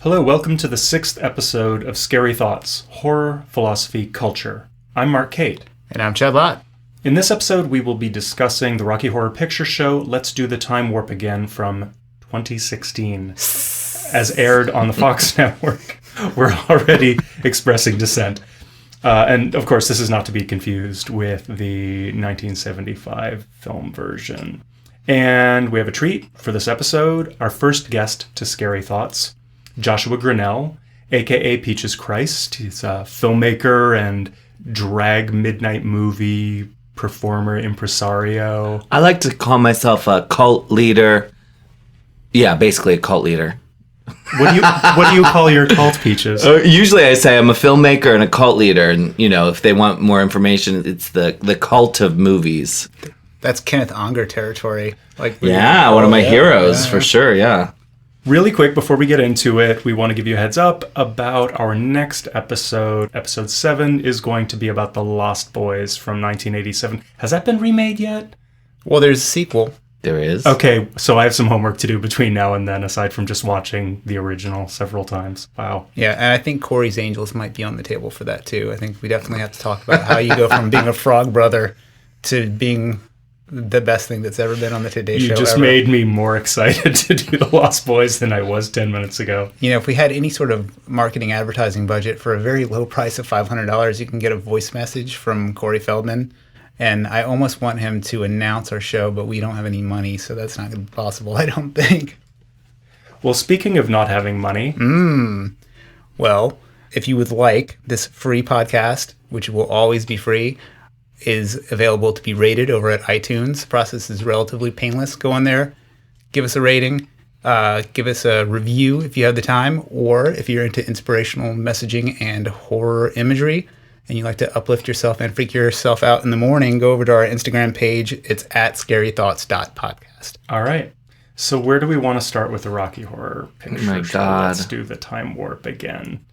Hello, welcome to the 6th episode of Scary Thoughts, Horror, Philosophy, Culture. I'm Marc Cate. And I'm Chad Lott. In this episode, we will be discussing the Rocky Horror Picture Show, Let's Do the Time Warp Again from 2016. As aired on the Fox network. We're already expressing dissent. And of course, this is not to be confused with the 1975 film version. And we have a treat for this episode. Our first guest to Scary Thoughts, Joshua Grannell, a.k.a. Peaches Christ. He's a filmmaker and drag midnight movie performer, impresario. I like to call myself a cult leader. Yeah, basically a cult leader. What do you call your cult, Peaches? Usually I say I'm a filmmaker and a cult leader, and if they want more information, it's the cult of movies. That's Kenneth Unger territory. One of my heroes for sure. Yeah. Really quick, before we get into it, we want to give you a heads up about our next episode. Episode 7 is going to be about The Lost Boys from 1987. Has that been remade yet? Well, there's a sequel. There is. Okay, so I have some homework to do between now and then, aside from just watching the original several times. Wow. Yeah, and I think Corey's Angels might be on the table for that, too. I think we definitely have to talk about how you go from being a frog brother to being the best thing that's ever been on the Today Show. You just made me more excited to do The Lost Boys than I was 10 minutes ago. If we had any sort of marketing advertising budget for a very low price of $500, you can get a voice message from Corey Feldman. And I almost want him to announce our show, but we don't have any money, so that's not going to be possible, I don't think. Well, speaking of not having money... Well, if you would like, this free podcast, which will always be free, is available to be rated over at iTunes. The process is relatively painless. Go on there, give us a rating, give us a review if you have the time, or if you're into inspirational messaging and horror imagery, and you like to uplift yourself and freak yourself out in the morning, go over to our Instagram page. It's at scarythoughts.podcast. All right. So where do we want to start with the Rocky Horror Picture Show? Let's do the time warp again.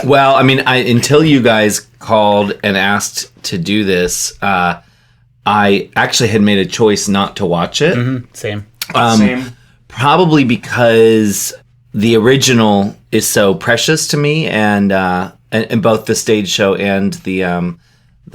Well, until you guys called and asked to do this, I actually had made a choice not to watch it. Mm-hmm. Same. Probably because the original is so precious to me, and both the stage show and the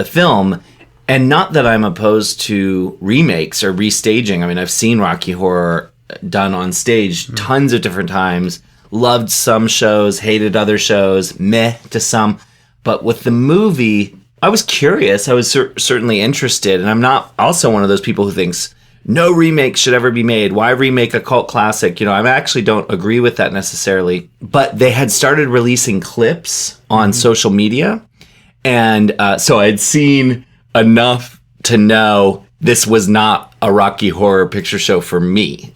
film. And not that I'm opposed to remakes or restaging. I've seen Rocky Horror done on stage tons of different times. Loved some shows, hated other shows, meh to some. But with the movie, I was curious. I was certainly interested. And I'm not also one of those people who thinks no remake should ever be made. Why remake a cult classic? I actually don't agree with that necessarily. But they had started releasing clips on social media. And so I'd seen enough to know this was not a Rocky Horror Picture Show for me.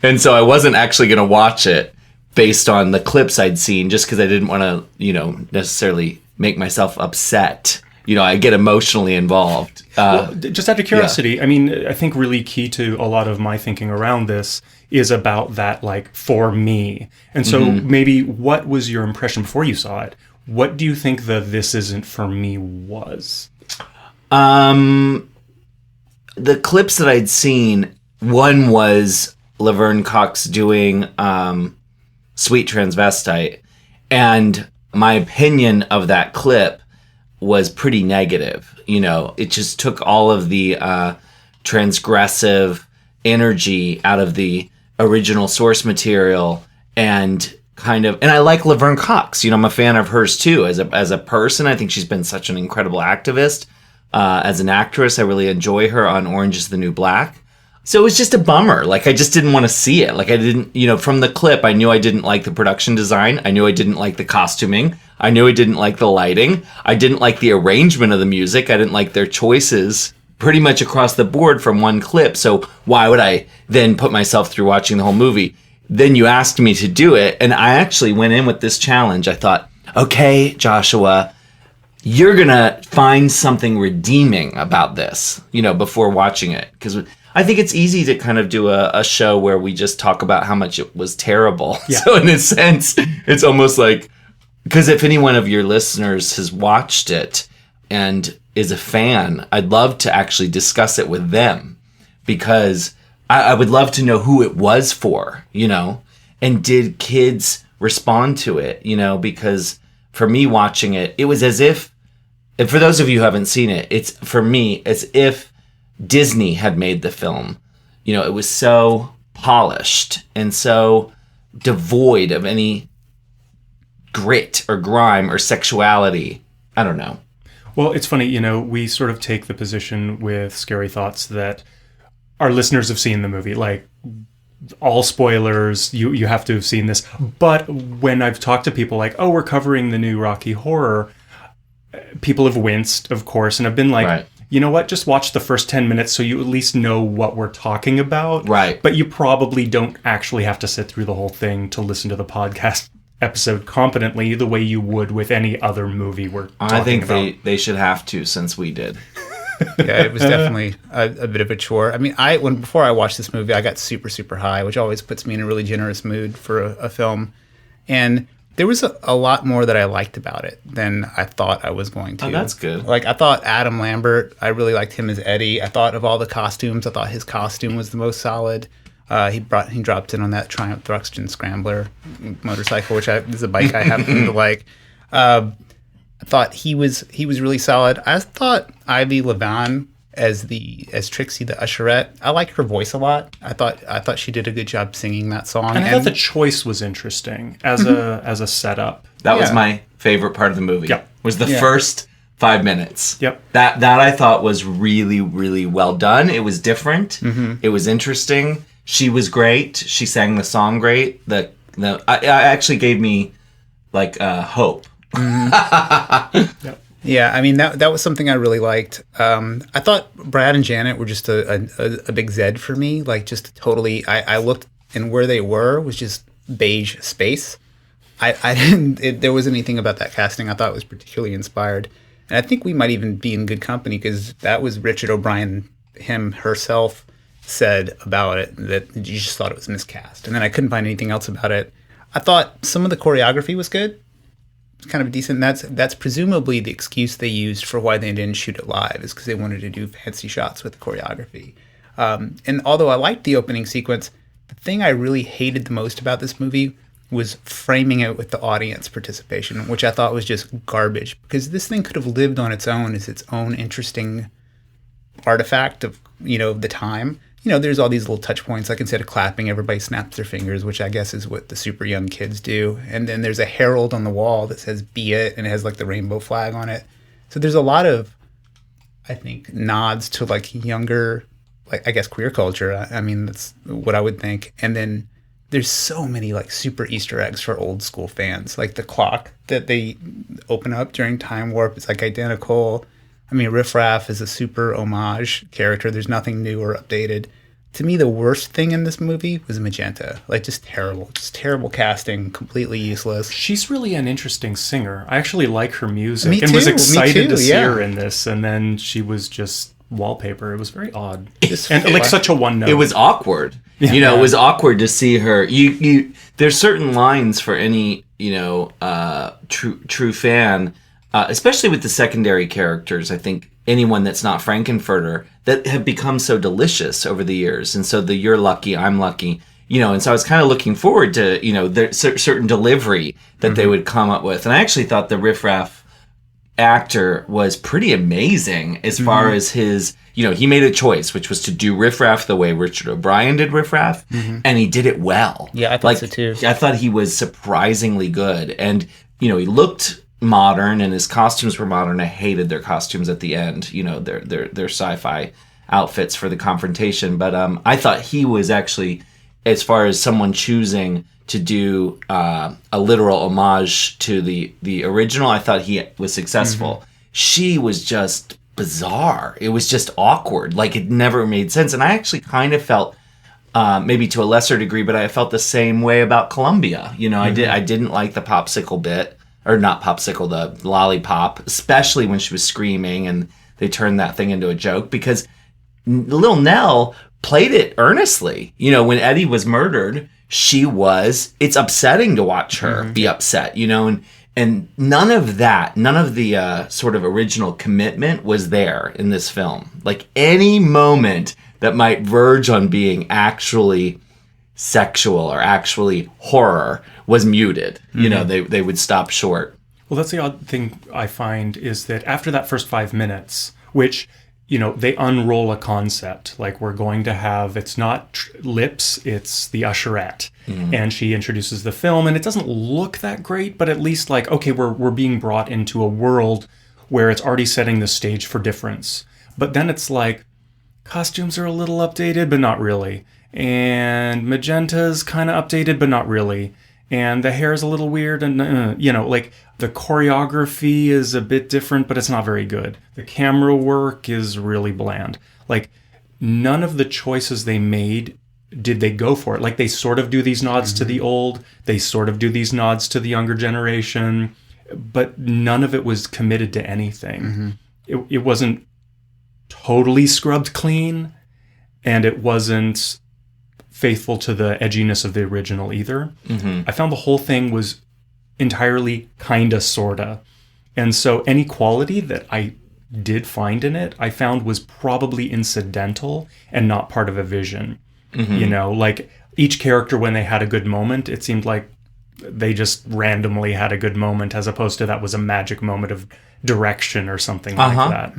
And so I wasn't actually going to watch it based on the clips I'd seen, just because I didn't want to, necessarily make myself upset. I get emotionally involved. Well, just out of curiosity, yeah. I think really key to a lot of my thinking around this is about that, for me. And so maybe what was your impression before you saw it? What do you think the This Isn't For Me was? The clips that I'd seen, one was Laverne Cox doing Sweet Transvestite. And my opinion of that clip was pretty negative. It just took all of the transgressive energy out of the original source material and I like Laverne Cox. I'm a fan of hers too. As a person, I think she's been such an incredible activist. As an actress, I really enjoy her on Orange is the New Black. So it was just a bummer. I just didn't want to see it. I didn't, from the clip, I knew I didn't like the production design. I knew I didn't like the costuming. I knew I didn't like the lighting. I didn't like the arrangement of the music. I didn't like their choices pretty much across the board from one clip. So why would I then put myself through watching the whole movie? Then you asked me to do it. And I actually went in with this challenge. I thought, okay, Joshua, you're going to find something redeeming about this, before watching it. Because I think it's easy to kind of do a show where we just talk about how much it was terrible. Yeah. So in a sense, it's almost like, because if any one of your listeners has watched it and is a fan, I'd love to actually discuss it with them, because I would love to know who it was for, And did kids respond to it? Because for me watching it, it was as if, and for those of you who haven't seen it, it's for me as if Disney had made the film. It was so polished and so devoid of any grit or grime or sexuality. I don't know. Well, it's funny, we sort of take the position with Scary Thoughts that our listeners have seen the movie. Like, all spoilers, you have to have seen this. But when I've talked to people like, oh, we're covering the new Rocky Horror, people have winced, of course, and have been like, right. You know what, just watch the first 10 minutes so you at least know what we're talking about. Right. But you probably don't actually have to sit through the whole thing to listen to the podcast episode competently the way you would with any other movie we're talking about. I think they should have to, since we did. Yeah, it was definitely a bit of a chore. I mean, before I watched this movie, I got super, super high, which always puts me in a really generous mood for a film. And there was a lot more that I liked about it than I thought I was going to. Oh, that's good. Like, I thought Adam Lambert, I really liked him as Eddie. I thought of all the costumes, I thought his costume was the most solid. He dropped in on that Triumph Thruxton Scrambler motorcycle, which is a bike I happen to like. I thought he was really solid. I thought Ivy Levine as Trixie the Usherette, I like her voice a lot. I thought she did a good job singing that song. And I thought the choice was interesting as a setup. That was my favorite part of the movie. Yep. Was the first 5 minutes. Yep. That I thought was really, really well done. It was different. Mm-hmm. It was interesting. She was great. She sang the song great. I actually gave me hope. Mm-hmm. Yep. Yeah, I mean, that was something I really liked. I thought Brad and Janet were just a big Zed for me. Like, just totally, I looked, and where they were was just beige space. There wasn't anything about that casting I thought was particularly inspired. And I think we might even be in good company, because that was Richard O'Brien, herself, said about it, that you just thought it was miscast. And then I couldn't find anything else about it. I thought some of the choreography was good. Kind of decent. That's presumably the excuse they used for why they didn't shoot it live, is because they wanted to do fancy shots with the choreography. And although I liked the opening sequence, the thing I really hated the most about this movie was framing it with the audience participation, which I thought was just garbage, because this thing could have lived on its own as its own interesting artifact of the time. There's all these little touch points, like instead of clapping, everybody snaps their fingers, which I guess is what the super young kids do. And then there's a herald on the wall that says "Be It," and it has the rainbow flag on it. So there's a lot of, I think, nods to younger, I guess, queer culture. I mean, that's what I would think. And then there's so many super Easter eggs for old school fans. Like the clock that they open up during Time Warp is identical. I mean, Riff Raff is a super homage character. There's nothing new or updated. To me, the worst thing in this movie was Magenta. Just terrible. Just terrible casting, completely useless. She's really an interesting singer. I actually like her music. Me and too, was excited to see yeah. her in this. And then she was just wallpaper. It was very odd. Just And such a one note. It was awkward. Yeah. It was awkward to see her. There's certain lines for any, true fan, especially with the secondary characters. I think anyone that's not Frankenfurter, that have become so delicious over the years. And so you're lucky, I'm lucky, and so I was kind of looking forward to, the certain delivery that they would come up with. And I actually thought the Riff Raff actor was pretty amazing as far as his, he made a choice, which was to do Riff Raff the way Richard O'Brien did Riff Raff, and he did it well. Yeah, I thought so too. I thought he was surprisingly good. And, he looked modern and his costumes were modern. I hated their costumes at the end, their sci-fi outfits for the confrontation. But I thought he was actually, as far as someone choosing to do a literal homage to the original, I thought he was successful. She was just bizarre. It was just awkward. It never made sense. And I actually kind of felt, maybe to a lesser degree, but I felt the same way about Columbia. I didn't like the popsicle bit. Or not popsicle, the lollipop, especially when she was screaming and they turned that thing into a joke, because Lil Nell played it earnestly. When Eddie was murdered, it's upsetting to watch her be upset, and none of the sort of original commitment was there in this film. Any moment that might verge on being actually sexual or actually horror was muted. You know, they would stop short. Well, that's the odd thing I find is that after that first 5 minutes, which, you know, they unroll a concept, like we're going to have, it's not lips, it's the usherette. And she introduces the film, and it doesn't look that great, but at least like, okay, we're being brought into a world where it's already setting the stage for difference. But then it's like, costumes are a little updated, but not really. And magenta's kind of updated, but not really. And the hair is a little weird, and, you know, like, the choreography is a bit different, but it's not very good. The camera work is really bland. Like, none of the choices they made did they go for it. Like, they sort of do these nods to the old, they sort of do these nods to the younger generation, but none of it was committed to anything. It wasn't totally scrubbed clean, and it wasn't faithful to the edginess of the original either. I found the whole thing was entirely kinda sorta. And so any quality that I did find in it, I found was probably incidental and not part of a vision. You know, like each character, when they had a good moment, it seemed like they just randomly had a good moment, as opposed to that was a magic moment of direction or something like that.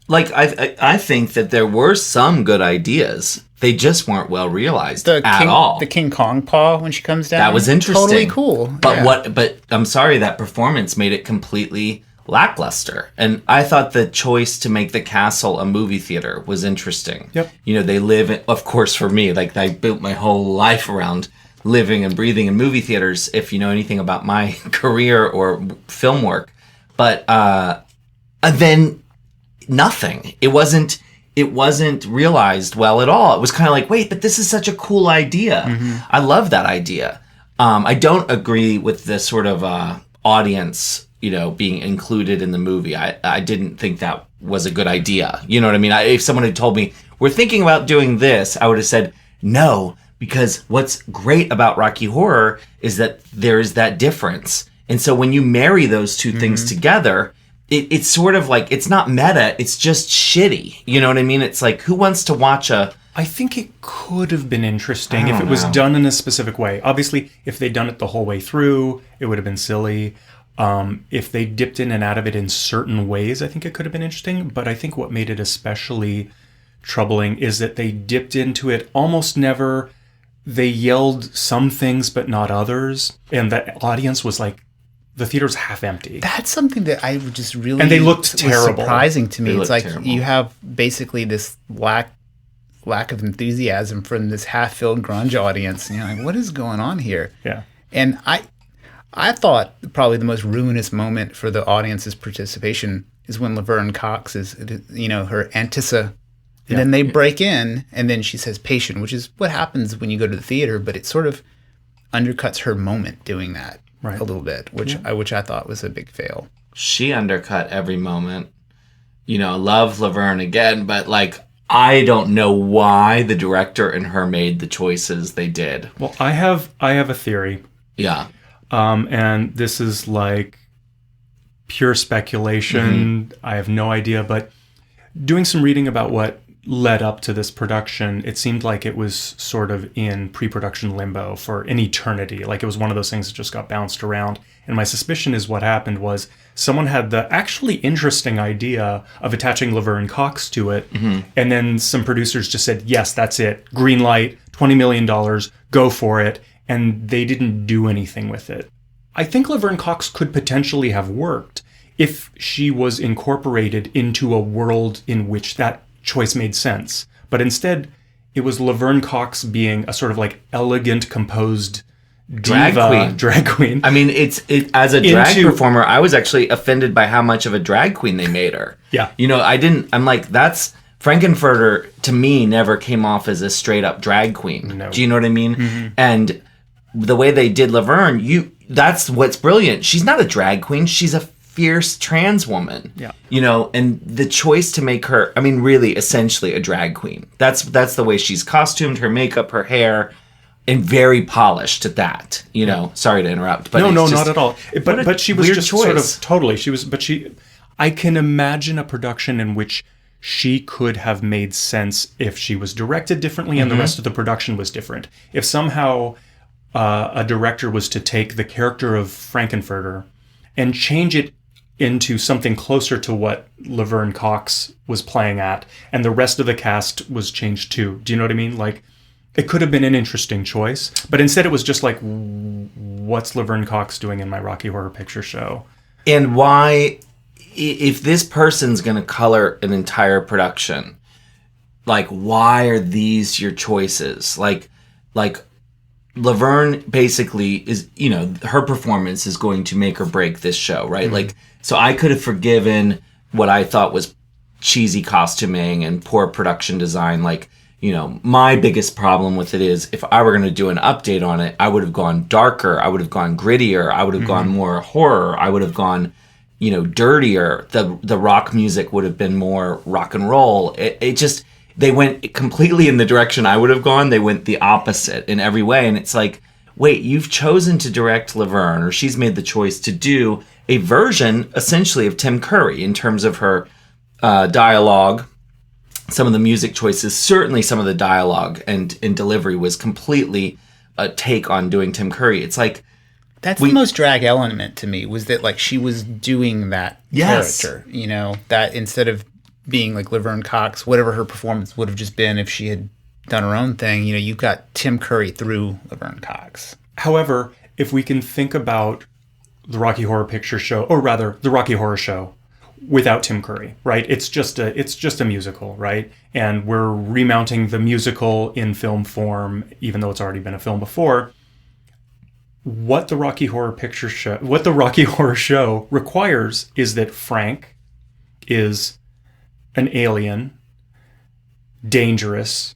Like, I think that there were some good ideas. They just weren't well realized at all. The King Kong paw when she comes down. That was interesting. Totally cool. But But I'm sorry, that performance made it completely lackluster. And I thought the choice to make the castle a movie theater was interesting. Yep. You know, they live in, of course, for me, like, I built my whole life around living and breathing in movie theaters, if you know anything about my career or film work. But then nothing. It wasn't realized well at all. It was kind of like, wait, but this is such a cool idea. I love that idea. I don't agree with the sort of audience, you know, being included in the movie. I didn't think that was a good idea. You know what I mean? If someone had told me, we're thinking about doing this, I would have said no, because what's great about Rocky Horror is that there is that difference. And so when you marry those two things together, it's sort of like, it's not meta, it's just shitty. You know what I mean? It's like, who wants to watch I think it could have been interesting if it was done in a specific way. Obviously, if they'd done it the whole way through, it would have been silly. If they dipped in and out of it in certain ways, I think it could have been interesting. But I think what made it especially troubling is that they dipped into it almost never. They yelled some things, but not others. And the audience was like, the theater was half empty. That's something that I just really... And they looked terrible. Surprising to me. They it's like terrible. You have basically this lack of enthusiasm from this half-filled grunge audience. And you're like, what is going on here? Yeah. And I thought probably the most ruinous moment for the audience's participation is when Laverne Cox is, you know, her Antissa. And then they break in, and then she says patient, which is what happens when you go to the theater, but it sort of undercuts her moment doing that a little bit, which I thought was a big fail. She undercut every moment. You know, I love Laverne again, but like, I don't know why the director and her made the choices they did. Well, I have a theory. Yeah. And this is like pure speculation. I have no idea, but doing some reading about what led up to this production, it seemed like it was sort of in pre-production limbo for an eternity. Like it was one of those things that just got bounced around. And my suspicion is what happened was someone had the actually interesting idea of attaching Laverne Cox to it. And then some producers just said, yes, that's it. Green light, $20 million, go for it. And they didn't do anything with it. I think Laverne Cox could potentially have worked if she was incorporated into a world in which that choice made sense. But instead, it was Laverne Cox being a sort of like elegant, composed drag queen. I mean, it's as a drag performer, I was actually offended by how much of a drag queen they made her. Yeah. You know, I'm like, Frankenfurter to me never came off as a straight up drag queen. No. Do you know what I mean? And the way they did Laverne, that's what's brilliant. She's not a drag queen. She's a fierce trans woman. Yeah. You know, and the choice to make her, I mean, really essentially a drag queen. That's the way she's costumed, her makeup, her hair, and very polished at that. You know, sorry to interrupt, but no, not at all. But she was just choice. sort of totally. I can imagine a production in which she could have made sense if she was directed differently and the rest of the production was different. If somehow a director was to take the character of Frankenfurter and change it into something closer to what Laverne Cox was playing at, and the rest of the cast was changed too. Do you know what I mean? Like, it could have been an interesting choice, but instead it was just like, what's Laverne Cox doing in my Rocky Horror Picture Show? And why, if this person's going to color an entire production, like, why are these your choices? Like Laverne basically is, you know, her performance is going to make or break this show, right? Like, so I could have forgiven what I thought was cheesy costuming and poor production design. Like, you know, my biggest problem with it is if I were going to do an update on it, I would have gone darker. I would have gone grittier. I would have gone more horror. I would have gone, you know, dirtier. The rock music would have been more rock and roll. It just, they went completely in the direction I would have gone. They went the opposite in every way. And it's like, wait, you've chosen to direct Laverne, or she's made the choice to do a version essentially of Tim Curry in terms of her dialogue. Some of the music choices, certainly some of the dialogue and delivery was completely a take on doing Tim Curry. It's like, that's the most drag element to me, was that like she was doing that character, you know, that instead of being like Laverne Cox, whatever her performance would have just been if she had done her own thing, you know, you've got Tim Curry through Laverne Cox. However, if we can think about the Rocky Horror Picture Show, or rather the Rocky Horror Show, without Tim Curry, right? It's just a musical, right? And we're remounting the musical in film form, even though it's already been a film before. What the Rocky Horror Show requires is that Frank is an alien, dangerous,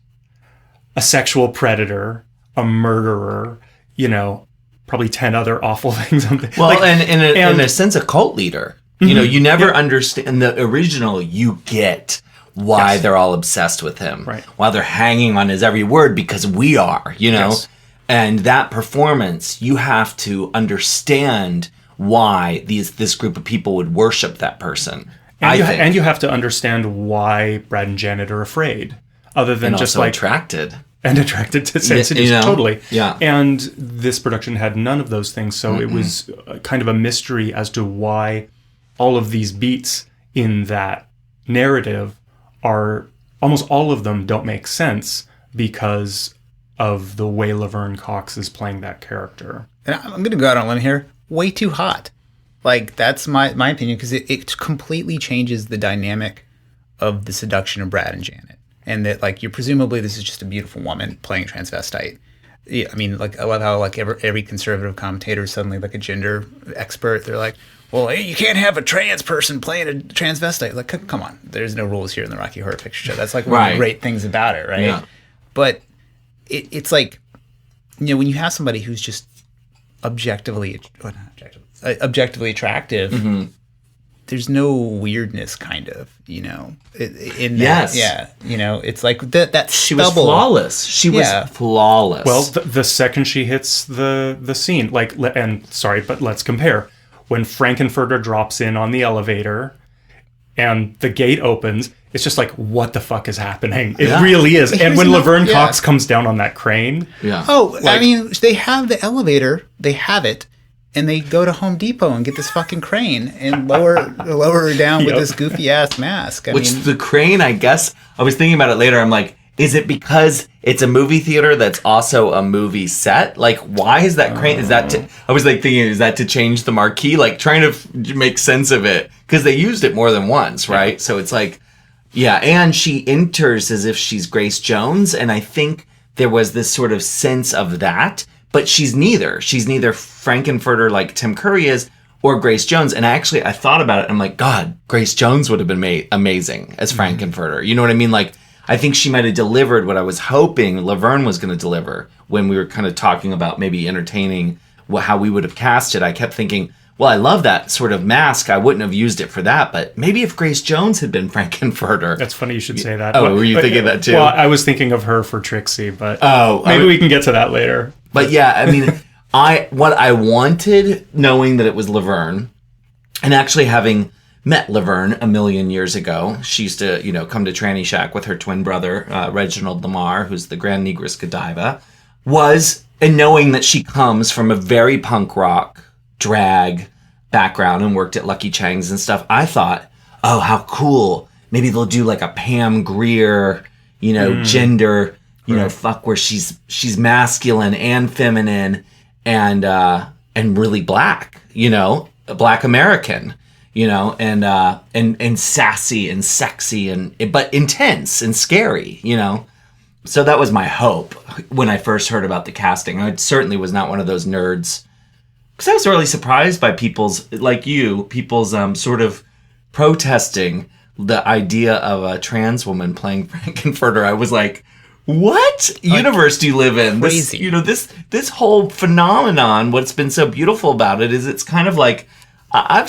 a sexual predator, a murderer, you know, probably 10 other awful things. Well, like, and in a sense, a cult leader. You know, you never understand. In the original, you get why they're all obsessed with him. Right. Why they're hanging on his every word, because we are, you know. Yes. And that performance, you have to understand why this group of people would worship that person. And you have to understand why Brad and Janet are afraid, other than and just also like attracted to sensitive. You know? Totally. Yeah. And this production had none of those things, so it was kind of a mystery as to why all of these beats in that narrative are, almost all of them don't make sense because of the way Laverne Cox is playing that character. And I'm going to go out on a limb here. Way too hot. Like, that's my opinion, because it completely changes the dynamic of the seduction of Brad and Janet. And that, like, presumably this is just a beautiful woman playing transvestite. Yeah, I mean, like, I love how, like, every conservative commentator is suddenly, like, a gender expert. They're like, well, hey, you can't have a trans person playing a transvestite. Like, come on. There's no rules here in the Rocky Horror Picture Show. That's, like, one of the great things about it, right? Yeah. But it's like, you know, when you have somebody who's just objectively attractive, there's no weirdness, kind of, you know. In that, yeah, you know, it's like that. She was flawless. She was flawless. Well, the second she hits the scene, like, and sorry, but let's compare. When Frankenfurter drops in on the elevator and the gate opens, it's just like, what the fuck is happening? It really is. And when Laverne Cox comes down on that crane. Yeah. Oh, like, I mean, they have the elevator. They have it. And they go to Home Depot and get this fucking crane and lower her down with this goofy ass mask. I mean, the crane, I guess, I was thinking about it later. I'm like, is it because it's a movie theater that's also a movie set? Like, why is that crane? Is that I was like thinking, is that to change the marquee? Like, trying to make sense of it, because they used it more than once, right? So it's like, yeah. And she enters as if she's Grace Jones, and I think there was this sort of sense of that. But she's neither. She's neither Frankenfurter like Tim Curry is, or Grace Jones. And I thought about it, and I'm like, God, Grace Jones would have been amazing as Frankenfurter. You know what I mean? Like, I think she might have delivered what I was hoping Laverne was going to deliver when we were kind of talking about maybe entertaining how we would have cast it. I kept thinking, well, I love that sort of mask. I wouldn't have used it for that. But maybe if Grace Jones had been Frankenfurter. That's funny you should say that. Oh, were you thinking that too? Well, I was thinking of her for Trixie, but maybe we can get to that later. But yeah, I mean, what I wanted, knowing that it was Laverne, and actually having met Laverne a million years ago. She used to, come to Tranny Shack with her twin brother, Reginald Lamar, who's the Grand Negress Godiva, and knowing that she comes from a very punk rock, drag background and worked at Lucky Chang's and stuff, I thought, oh, how cool. Maybe they'll do like a Pam Grier, gender, where she's masculine and feminine and really black, a black American. And sassy and sexy but intense and scary, So that was my hope when I first heard about the casting. I certainly was not one of those nerds, because I was really surprised by people's sort of protesting the idea of a trans woman playing Frankenfurter. I was like, what universe do you live in? Crazy. This whole phenomenon, what's been so beautiful about it is it's kind of like, I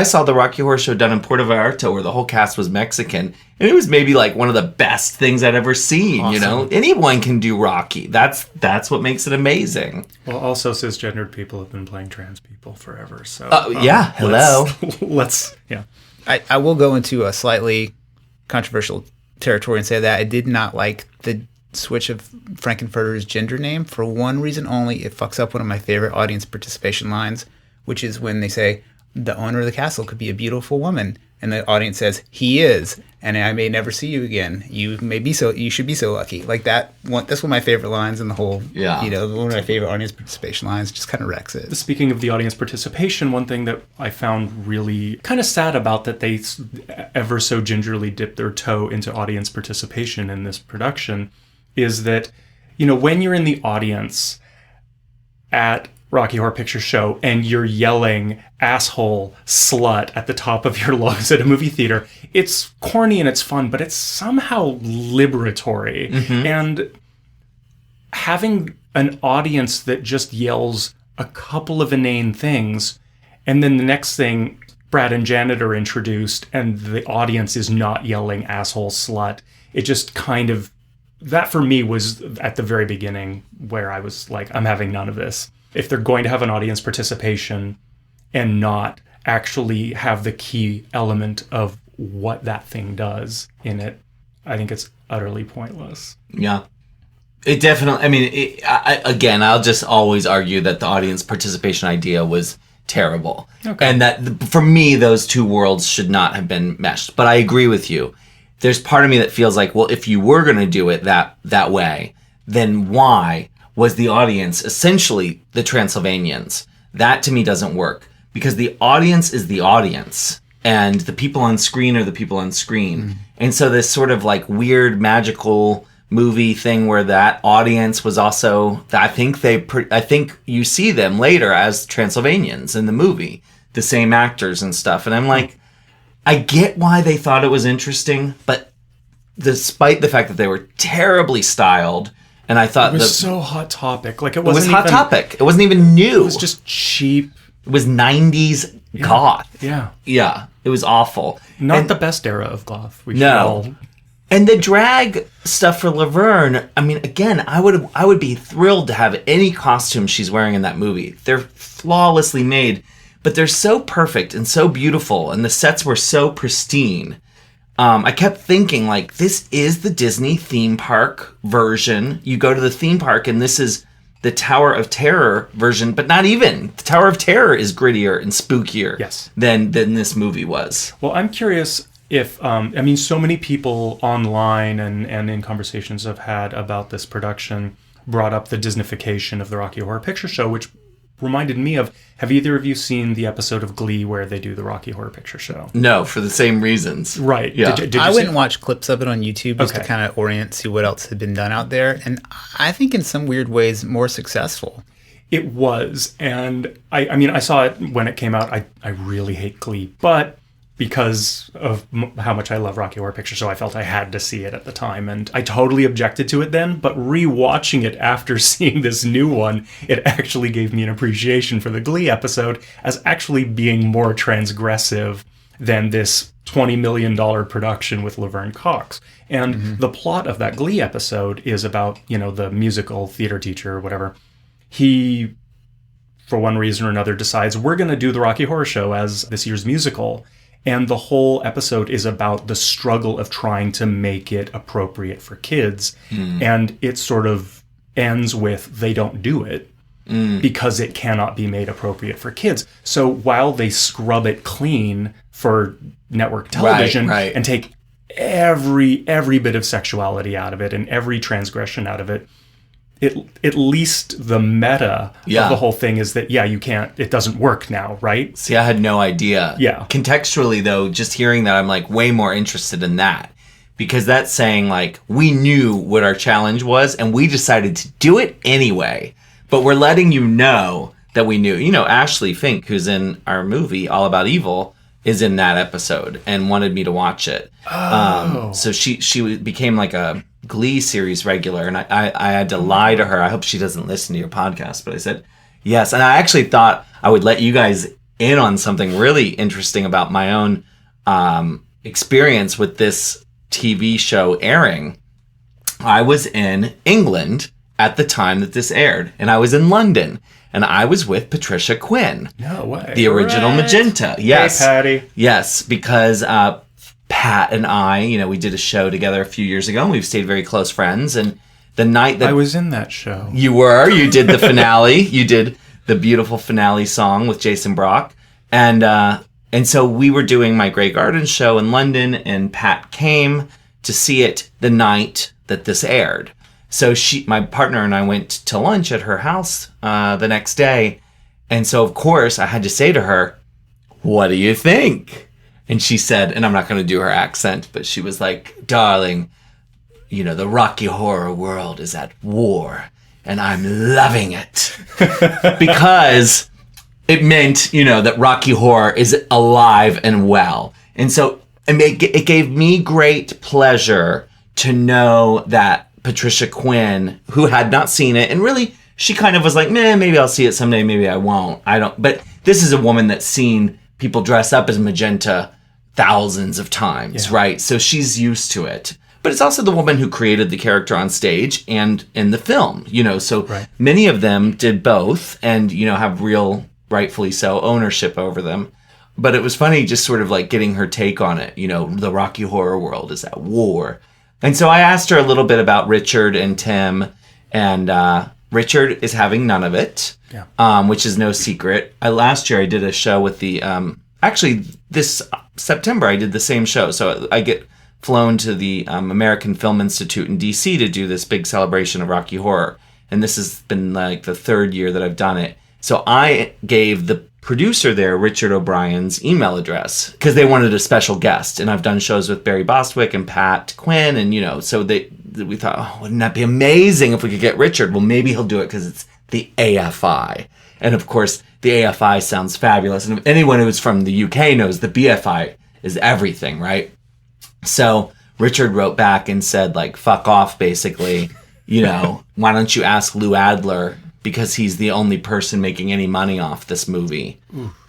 saw the Rocky Horror Show done in Puerto Vallarta where the whole cast was Mexican, and it was maybe like one of the best things I'd ever seen. Awesome. Anyone can do Rocky. That's what makes it amazing. Well, also cisgendered people have been playing trans people forever. So hello. Let's. I will go into a slightly controversial territory and say that I did not like the switch of Frankenfurter's gender name for one reason only. It fucks up one of my favorite audience participation lines, which is when they say, the owner of the castle could be a beautiful woman. And the audience says, he is. And I may never see you again. You should be so lucky. Like that one, that's one of my favorite lines in the whole, one of my favorite audience participation lines. Just kind of wrecks it. Speaking of the audience participation, one thing that I found really kind of sad about that they ever so gingerly dipped their toe into audience participation in this production is that, when you're in the audience at Rocky Horror Picture Show and you're yelling asshole, slut at the top of your lungs at a movie theater, it's corny and it's fun, but it's somehow liberatory. Mm-hmm. And having an audience that just yells a couple of inane things, and then the next thing, Brad and Janet are introduced and the audience is not yelling asshole, slut, it just kind of, that for me was at the very beginning where I was like, I'm having none of this. If they're going to have an audience participation and not actually have the key element of what that thing does in it, I think it's utterly pointless. Yeah. It definitely, again, I'll just always argue that the audience participation idea was terrible. Okay. And that, for me, those two worlds should not have been meshed. But I agree with you. There's part of me that feels like, well, if you were going to do it that way, then why was the audience essentially the Transylvanians? That to me doesn't work, because the audience is the audience and the people on screen are the people on screen. Mm. And so this sort of like weird magical movie thing where that audience was also, I think you see them later as Transylvanians in the movie, the same actors and stuff. And I'm like, I get why they thought it was interesting, but despite the fact that they were terribly styled, and I thought it was so Hot Topic. Like it was Hot Topic. It wasn't even new. It was just cheap. It was 90s goth. Yeah. Yeah. It was awful. Not the best era of goth. And the drag stuff for Laverne, I mean, again, I would be thrilled to have any costume she's wearing in that movie. They're flawlessly made, but they're so perfect and so beautiful, and the sets were so pristine. I kept thinking, like, this is the Disney theme park version. You go to the theme park, and this is the Tower of Terror version, but not even. The Tower of Terror is grittier and spookier than this movie was. Well, I'm curious if, so many people online and in conversations I've had about this production brought up the Disneyfication of the Rocky Horror Picture Show, which reminded me of, have either of you seen the episode of Glee where they do the Rocky Horror Picture Show? No, for the same reasons. Right. Yeah. Did you I went and watched clips of it on YouTube just to kind of orient, see what else had been done out there. And I think in some weird ways more successful. It was. And I saw it when it came out. I really hate Glee, but because of how much I love Rocky Horror Picture Show, I felt I had to see it at the time. And I totally objected to it then, but rewatching it after seeing this new one, it actually gave me an appreciation for the Glee episode as actually being more transgressive than this $20 million production with Laverne Cox. And the plot of that Glee episode is about, the musical theater teacher or whatever. He, for one reason or another, decides we're going to do the Rocky Horror Show as this year's musical. And the whole episode is about the struggle of trying to make it appropriate for kids. And it sort of ends with they don't do it because it cannot be made appropriate for kids. So while they scrub it clean for network television and take every bit of sexuality out of it and every transgression out of it, at least the meta of the whole thing is that, you can't, it doesn't work now, right? See, I had no idea. Yeah. Contextually, though, just hearing that, I'm like way more interested in that. Because that's saying, like, we knew what our challenge was and we decided to do it anyway. But we're letting you know that we knew. You know, Ashley Fink, who's in our movie All About Evil, is in that episode and wanted me to watch it. So she became like a Glee series regular, and I had to lie to her. I hope she doesn't listen to your podcast, but I said yes. And I actually thought I would let you guys in on something really interesting about my own experience with this TV show airing. I was in England at the time that this aired, and I was in London, and I was with Patricia Quinn. No way. The original Magenta. Yes. Hey, Patty. Yes, because Pat and I, you know, we did a show together a few years ago, and we've stayed very close friends. And the night that I was in that show. You did the finale. You did the beautiful finale song with Jason Brock. And so we were doing My Grey Garden show in London, and Pat came to see it the night that this aired. So my partner and I went to lunch at her house the next day. And so, of course, I had to say to her, "What do you think?" And she said, and I'm not going to do her accent, but she was like, "Darling, you know, the Rocky Horror world is at war, and I'm loving it." Because it meant, you know, that Rocky Horror is alive and well. And so it gave me great pleasure to know that Patricia Quinn, who had not seen it, and really, she kind of was like, maybe I'll see it someday, maybe I won't. I don't. But this is a woman that's seen people dress up as Magenta thousands of times, right? So she's used to it. But it's also the woman who created the character on stage and in the film, you know. So many of them did both and, you know, have real, rightfully so, ownership over them. But it was funny just sort of like getting her take on it. You know, the Rocky Horror world is at war. And so I asked her a little bit about Richard and Tim, and Richard is having none of it, which is no secret. Last year I did a show with the, actually this September I did the same show. So I get flown to the American Film Institute in DC to do this big celebration of Rocky Horror. And this has been like the third year that I've done it. So I gave the producer there, Richard O'Brien's email address, because they wanted a special guest. And I've done shows with Barry Bostwick and Pat Quinn, and, you know, so we thought, oh, wouldn't that be amazing if we could get Richard? Well, maybe he'll do it because it's the AFI. And of course, the AFI sounds fabulous. And anyone who's from the UK knows the BFI is everything, right? So Richard wrote back and said, like, fuck off, basically. You know, why don't you ask Lou Adler, because he's the only person making any money off this movie.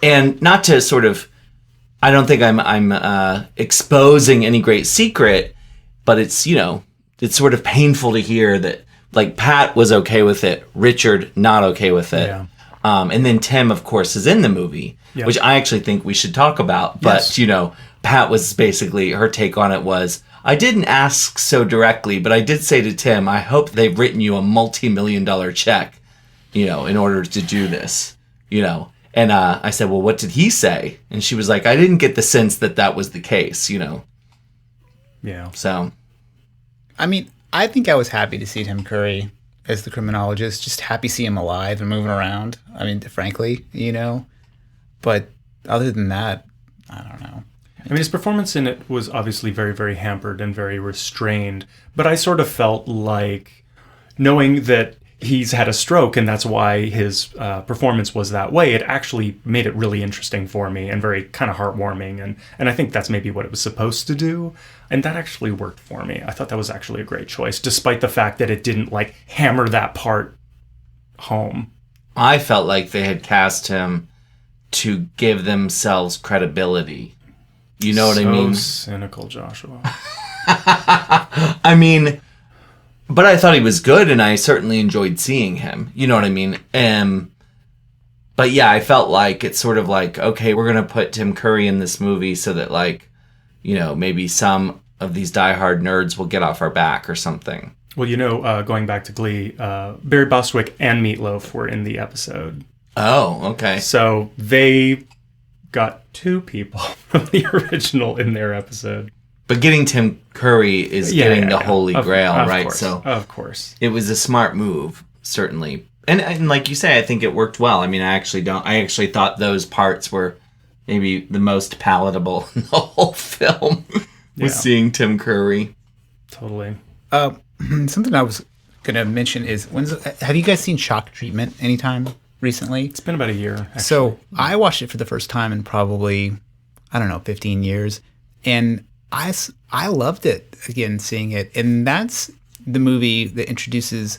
And not to sort of, I don't think I'm exposing any great secret, but it's, you know, it's sort of painful to hear that, like, Pat was okay with it, Richard not okay with it. Yeah. And then Tim, of course, is in the movie, which I actually think we should talk about. But, you know, Pat was basically, her take on it was, I didn't ask so directly, but I did say to Tim, I hope they've written you a multi-million-dollar check, you know, in order to do this, you know. And I said, well, what did he say? And she was like, I didn't get the sense that that was the case, you know. Yeah. So. I mean, I think I was happy to see Tim Curry as the criminologist, just happy to see him alive and moving around. I mean, frankly, you know. But other than that, I don't know. I mean, his performance in it was obviously very, very hampered and very restrained. But I sort of felt like, knowing that he's had a stroke and that's why his performance was that way, it actually made it really interesting for me and very kind of heartwarming. And I think that's maybe what it was supposed to do. And that actually worked for me. I thought that was actually a great choice, despite the fact that it didn't, like, hammer that part home. I felt like they had cast him to give themselves credibility. You know what I mean? So cynical, Joshua. I mean, but I thought he was good, and I certainly enjoyed seeing him. You know what I mean? But But yeah, I felt like it's sort of like, okay, we're going to put Tim Curry in this movie so that, like, you know, maybe some of these diehard nerds will get off our back or something. Well, you know, going back to Glee, Barry Bostwick and Meatloaf were in the episode. Oh, okay. So they got 2 people from the original in their episode. But getting Tim Curry is getting the holy grail, right? Course, so of course. It was a smart move, certainly. And like you say, I think it worked well. I mean, I actually thought those parts were maybe the most palatable in the whole film was seeing Tim Curry. Totally. Something I was going to mention is, have you guys seen Shock Treatment anytime recently? It's been about a year, actually. So I watched it for the first time in probably, 15 years. And I loved it, again, seeing it. And that's the movie that introduces,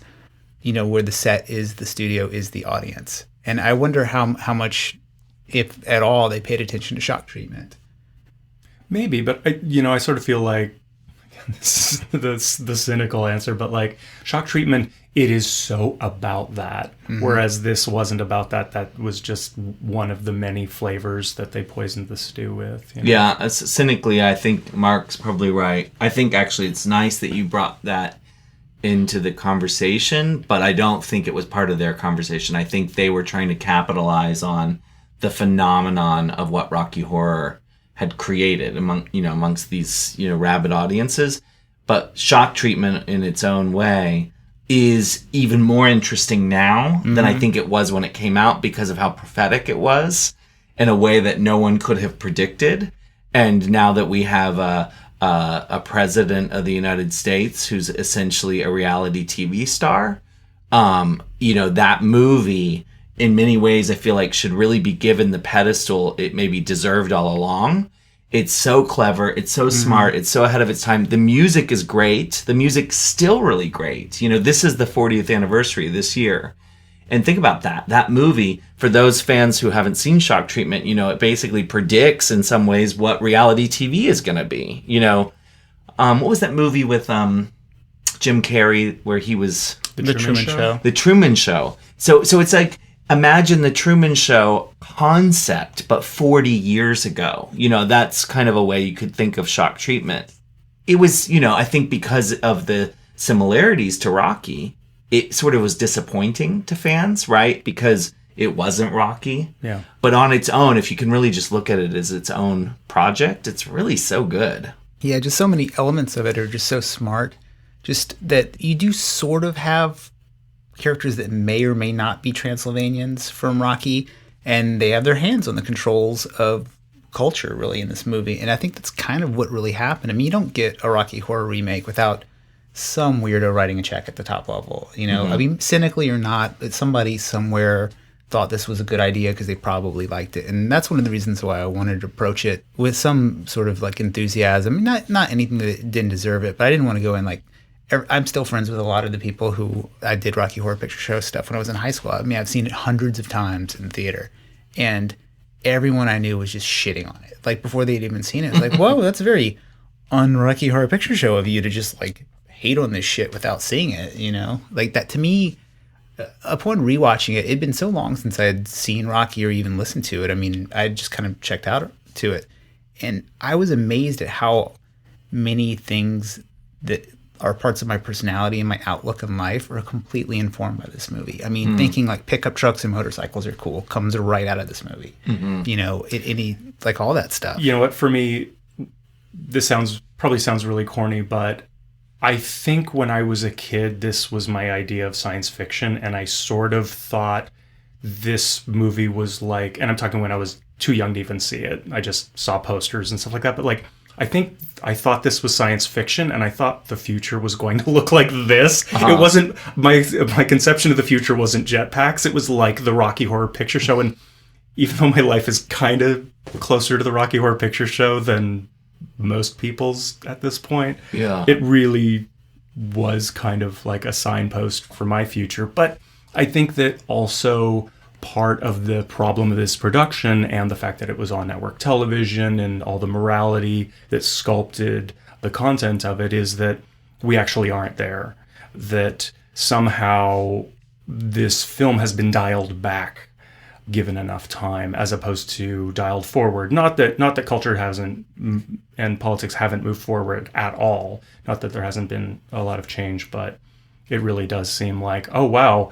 where the set is, the studio is the audience. And I wonder how much, if at all, they paid attention to Shock Treatment. Maybe, but I sort of feel like, this is the cynical answer, but like Shock Treatment, it is so about that. Mm-hmm. Whereas this wasn't about that. That was just one of the many flavors that they poisoned the stew with. Yeah, cynically, I think Mark's probably right. I think actually it's nice that you brought that into the conversation, but I don't think it was part of their conversation. I think they were trying to capitalize on the phenomenon of what Rocky Horror had created amongst these rabid audiences. But Shock Treatment in its own way is even more interesting now than I think it was when it came out, because of how prophetic it was in a way that no one could have predicted. And now that we have a president of the United States who's essentially a reality TV star, that movie in many ways I feel like should really be given the pedestal it maybe deserved all along. It's so clever, it's so smart, it's so ahead of its time. The music is great. The music's still really great. This is the 40th anniversary this year. And think about that. That movie, for those fans who haven't seen Shock Treatment, it basically predicts in some ways what reality TV is going to be. What was that movie with Jim Carrey where he was... The Truman Show. The Truman Show. So it's like, imagine the Truman Show concept, but 40 years ago. That's kind of a way you could think of Shock Treatment. It was, I think because of the similarities to Rocky, it sort of was disappointing to fans, right? Because it wasn't Rocky. Yeah. But on its own, if you can really just look at it as its own project, it's really so good. Yeah, just so many elements of it are just so smart. Just that you do sort of have characters that may or may not be Transylvanians from Rocky, and they have their hands on the controls of culture, really, in this movie. And I think that's kind of what really happened. I mean, you don't get a Rocky Horror remake without some weirdo writing a check at the top level. I mean, cynically or not, but somebody somewhere thought this was a good idea because they probably liked it. And that's one of the reasons why I wanted to approach it with some sort of like enthusiasm. Not anything that didn't deserve it, but I didn't want to go in like, I'm still friends with a lot of the people who I did Rocky Horror Picture Show stuff when I was in high school. I mean, I've seen it hundreds of times in theater, and everyone I knew was just shitting on it. Like, before they'd even seen it, it's like, whoa, that's a very un-Rocky Horror Picture Show of you to just like hate on this shit without seeing it, Like, that to me, upon rewatching it, it'd been so long since I had seen Rocky or even listened to it. I mean, I just kind of checked out to it, and I was amazed at how many things that are parts of my personality and my outlook on life are completely informed by this movie. I mean, thinking like pickup trucks and motorcycles are cool comes right out of this movie. Like all that stuff. You know what? For me, this probably sounds really corny, but I think when I was a kid, this was my idea of science fiction, and I sort of thought this movie was like, and I'm talking when I was too young to even see it. I just saw posters and stuff like that, but like, I thought this was science fiction, and I thought the future was going to look like this. It wasn't, my conception of the future wasn't jetpacks. It was like the Rocky Horror Picture Show. And even though my life is kind of closer to the Rocky Horror Picture Show than most people's at this point, it really was kind of like a signpost for my future. But I think that also part of the problem of this production, and the fact that it was on network television and all the morality that sculpted the content of it, is that we actually aren't there. That somehow this film has been dialed back given enough time, as opposed to dialed forward. Not that culture hasn't and politics haven't moved forward at all. Not that there hasn't been a lot of change, but it really does seem like, oh wow,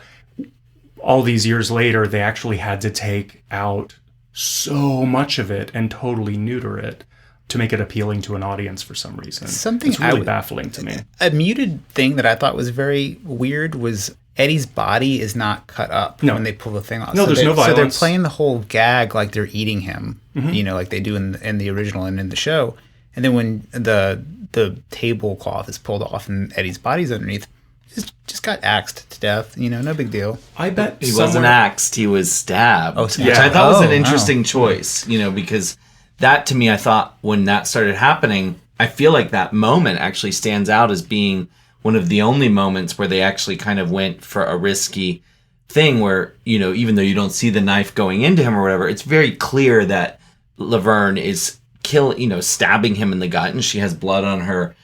all these years later, they actually had to take out so much of it and totally neuter it to make it appealing to an audience for some reason. It's really baffling to me. A muted thing that I thought was very weird was Eddie's body is not cut up when they pull the thing off. No, there's no violence. So they're playing the whole gag like they're eating him, like they do in the original and in the show. And then when the tablecloth is pulled off and Eddie's body's underneath, just got axed to death. No big deal. I bet he wasn't axed; he was stabbed. Oh, which I thought was an interesting choice. Because that to me, I thought when that started happening, I feel like that moment actually stands out as being one of the only moments where they actually kind of went for a risky thing where, even though you don't see the knife going into him or whatever, it's very clear that Laverne is stabbing him in the gut, and she has blood on her,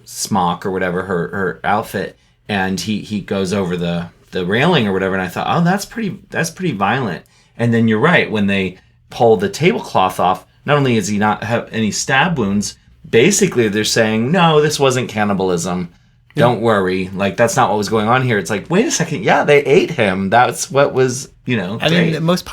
smock or whatever, her outfit, and he goes over the railing or whatever, and I thought, oh, that's pretty violent. And then you're right, when they pull the tablecloth off, not only does he not have any stab wounds, basically they're saying, no, this wasn't cannibalism. Don't worry. Like, that's not what was going on here. It's like, wait a second. Yeah, they ate him. That's what was, I mean, one of the most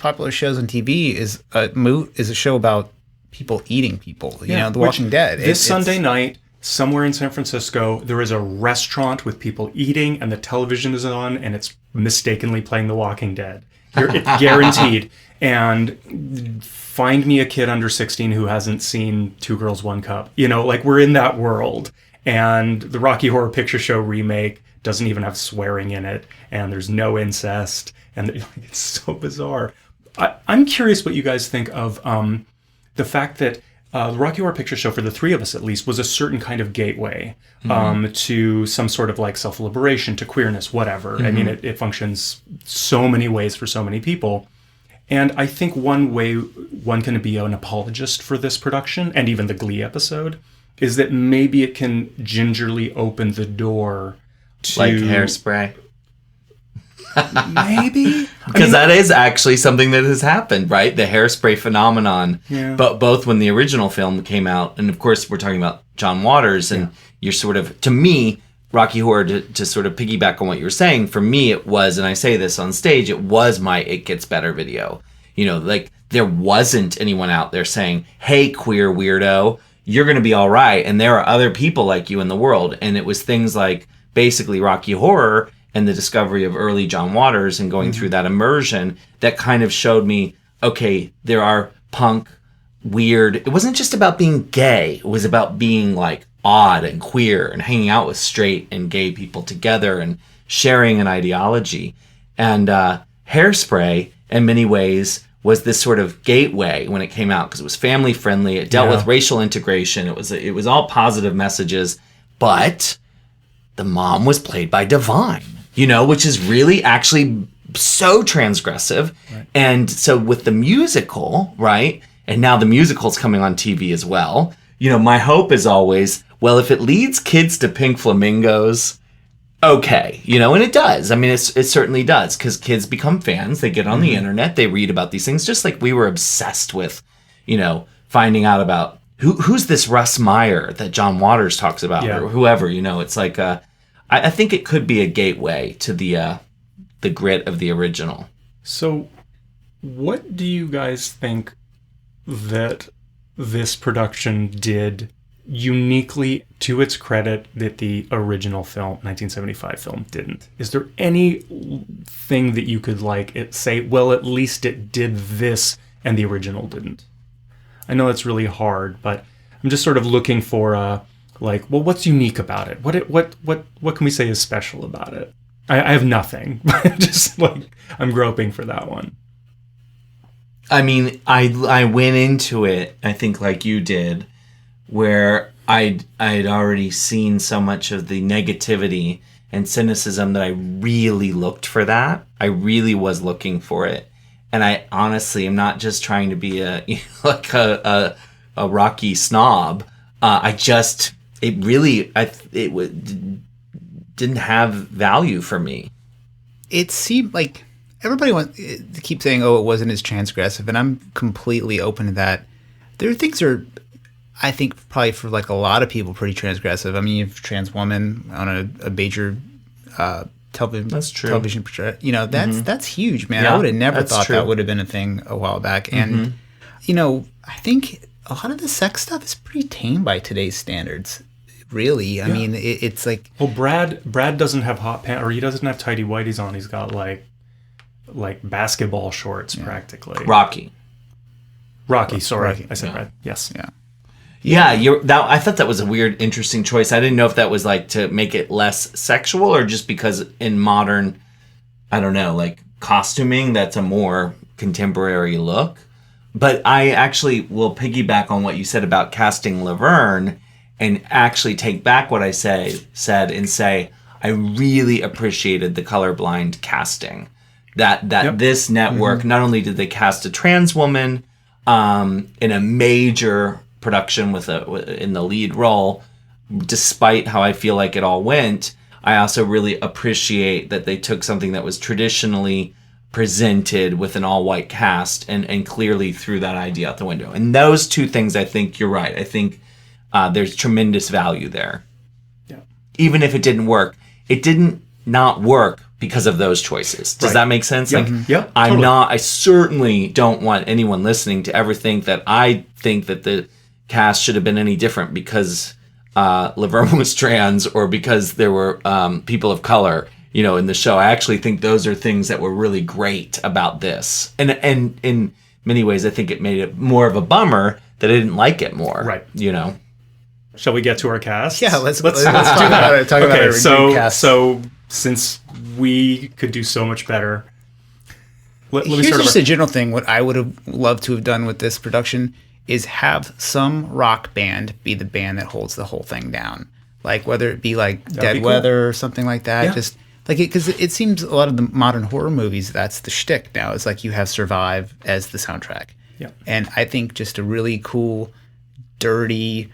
popular shows on TV is a show about people eating people, The Walking Dead. This Sunday night, somewhere in San Francisco, there is a restaurant with people eating, and the television is on, and it's mistakenly playing The Walking Dead. It's guaranteed. And find me a kid under 16 who hasn't seen Two Girls, One Cup. We're in that world. And the Rocky Horror Picture Show remake doesn't even have swearing in it, and there's no incest, and it's so bizarre. I'm curious what you guys think of the fact that the Rocky Horror Picture Show, for the three of us at least, was a certain kind of gateway to some sort of like self-liberation, to queerness, whatever. I mean, it functions so many ways for so many people. And I think one way one can be an apologist for this production, and even the Glee episode, is that maybe it can gingerly open the door to... Like Hairspray? Maybe? Because that is actually something that has happened, right? The Hairspray phenomenon. Yeah. But both when the original film came out, and of course we're talking about John Waters, and you're sort of, to me, Rocky Horror, to sort of piggyback on what you were saying, for me it was, and I say this on stage, it was my It Gets Better video. There wasn't anyone out there saying, hey, queer weirdo, you're going to be all right, and there are other people like you in the world. And it was things like basically Rocky Horror and the discovery of early John Waters and going through that immersion that kind of showed me, okay, there are punk, weird. It wasn't just about being gay. It was about being like odd and queer and hanging out with straight and gay people together and sharing an ideology. And Hairspray, in many ways, was this sort of gateway when it came out because it was family friendly. It dealt with racial integration. It was all positive messages, but the mom was played by Divine, which is really actually so transgressive. Right. And so with the musical, right, and now the musical's coming on TV as well, my hope is always, well, if it leads kids to Pink Flamingos, okay, and it does. I mean, it certainly does, because kids become fans. They get on the internet, they read about these things, just like we were obsessed with, finding out about who's this Russ Meyer that John Waters talks about, or whoever. It's like I think it could be a gateway to the grit of the original. So, what do you guys think that this production did uniquely, to its credit, that the original film, 1975 film, didn't? Is there anything that you could say, well, at least it did this and the original didn't? I know it's really hard, but I'm just sort of looking for well, what's unique about it? What can we say is special about it? I have nothing. Just I'm groping for that one. I mean, I went into it, I think like you did, where I'd already seen so much of the negativity and cynicism that I really looked for that. I really was looking for it. And I honestly am not just trying to be a Rocky snob. Didn't have value for me. It seemed like everybody keep saying, "Oh, it wasn't as transgressive," and I'm completely open to that. There are things that are, I think, probably for like a lot of people, pretty transgressive. I mean, you have a trans woman on a major television. That's true. Television, that's huge, man. Yeah, I would have never thought true. that would have been a thing a while back. And I think a lot of the sex stuff is pretty tame by today's standards. Really, I mean, it's like, well, Brad doesn't have hot pants, or he doesn't have tighty whities on. He's got like basketball shorts practically. Rocky, sorry, Rocky, I said Brad. Yes. Yeah, I thought that was a weird, interesting choice. I didn't know if that was like to make it less sexual or just because in modern, I don't know, like costuming, that's a more contemporary look. But I actually will piggyback on what you said about casting Laverne and actually take back what I said and say I really appreciated the colorblind casting. That this network, not only did they cast a trans woman in a major production in the lead role, despite how I feel like it all went, I also really appreciate that they took something that was traditionally presented with an all-white cast and clearly threw that idea out the window. And those two things, I think you're right. I think there's tremendous value there. Yeah. Even if it didn't work, it didn't not work because of those choices. Does that make sense? Yep. Like, I certainly don't want anyone listening to ever think that I think that the cast should have been any different because Laverne was trans or because there were people of color, in the show. I actually think those are things that were really great about this. And in many ways, I think it made it more of a bummer that I didn't like it more. Right. Shall we get to our cast? Yeah, let's talk about it. Talk about our dream cast. So since we could do so much better, let me Here's start just a general thing. What I would have loved to have done with this production is have some rock band be the band that holds the whole thing down. Like whether it be like Dead Weather or something like that. Yeah. Just like it, because it seems a lot of the modern horror movies, that's the shtick now. It's like you have Survive as the soundtrack. Yeah. And I think just a really cool, dirty,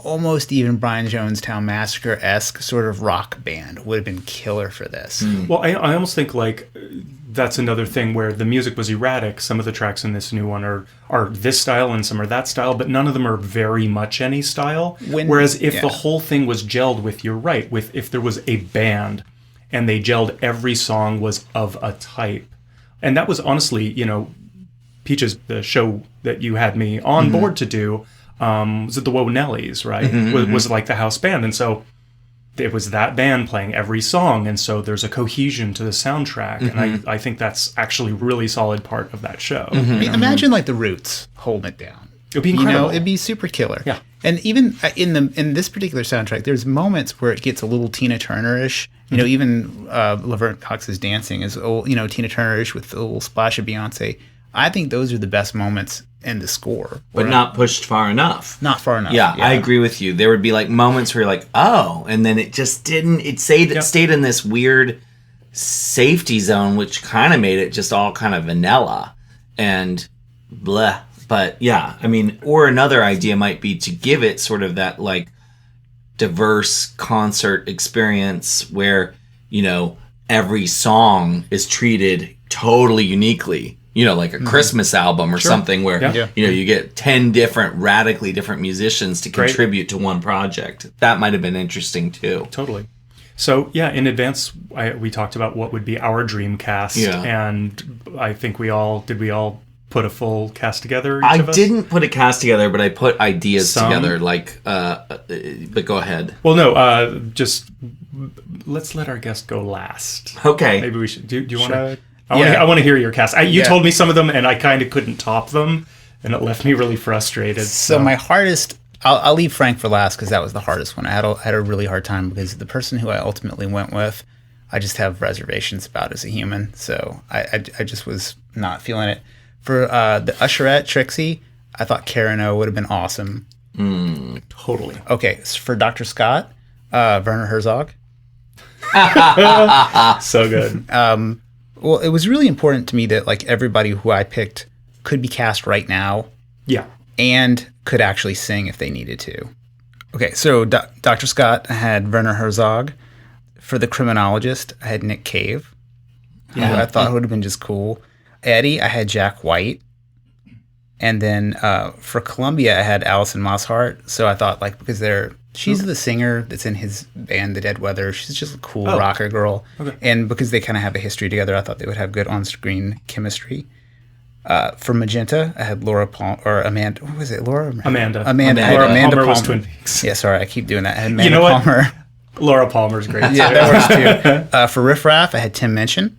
almost even Brian Jonestown Massacre-esque sort of rock band would have been killer for this. Well, I almost think like that's another thing where the music was erratic. Some of the tracks in this new one are this style and some are that style, but none of them are very much any style. Whereas if the whole thing was gelled with, you're right, with if there was a band and they gelled, every song was of a type. And that was honestly, Peaches, the show that you had me on board to do, was it the Wonellies, right? Was like the house band. And so it was that band playing every song. And so there's a cohesion to the soundtrack. And I think that's actually a really solid part of that show. Imagine like the Roots holding it down. It'd be incredible. It'd be super killer. Yeah. And even in this particular soundtrack, there's moments where it gets a little Tina Turner-ish. Even Laverne Cox's dancing is, Tina Turner-ish with a little splash of Beyonce. I think those are the best moments in the score. But not pushed far enough. Not far enough. Yeah, I agree with you. There would be like moments where you're like, oh, and then it just didn't. It stayed in this weird safety zone, which kind of made it just all kind of vanilla and bleh. But yeah, I mean, or another idea might be to give it sort of that like diverse concert experience where, every song is treated totally uniquely. Like a Christmas album or something where, you get 10 radically different musicians to contribute to one project. That might have been interesting too. Totally. So, in advance, we talked about what would be our dream cast. Yeah. And I think we all put a full cast together? I didn't put a cast together, but I put ideas together. But go ahead. Well, no, just let's let our guest go last. Okay. Maybe we should. Do you want to... I want to hear your cast. You told me some of them, and I kind of couldn't top them, and it left me really frustrated. So my hardest, I'll leave Frank for last because that was the hardest one. I had a really hard time because the person who I ultimately went with, I just have reservations about as a human. So I just was not feeling it. For the usherette, Trixie, I thought Karen O would have been awesome. Totally. Okay, so for Dr. Scott, Werner Herzog. So good. Well, it was really important to me that like everybody who I picked could be cast right now. Yeah. And could actually sing if they needed to. Okay, so Dr. Scott had Werner Herzog. For the criminologist, I had Nick Cave. who I thought would have been just cool. Eddie, I had Jack White. And then for Columbia, I had Alison Mosshart. So I thought, like, because she's the singer that's in his band, The Dead Weather. She's just a cool rocker girl. Okay. And because they kind of have a history together, I thought they would have good on-screen chemistry. For Magenta, I had Laura Palmer, or Amanda. What was it? Laura? Amanda. Laura Palmer Palmer was Twin Peaks. Yeah, sorry, I keep doing that. I had Amanda You know what? Palmer. Laura Palmer's great. Yeah, that works too. For Riff Raff, I had Tim Minchin.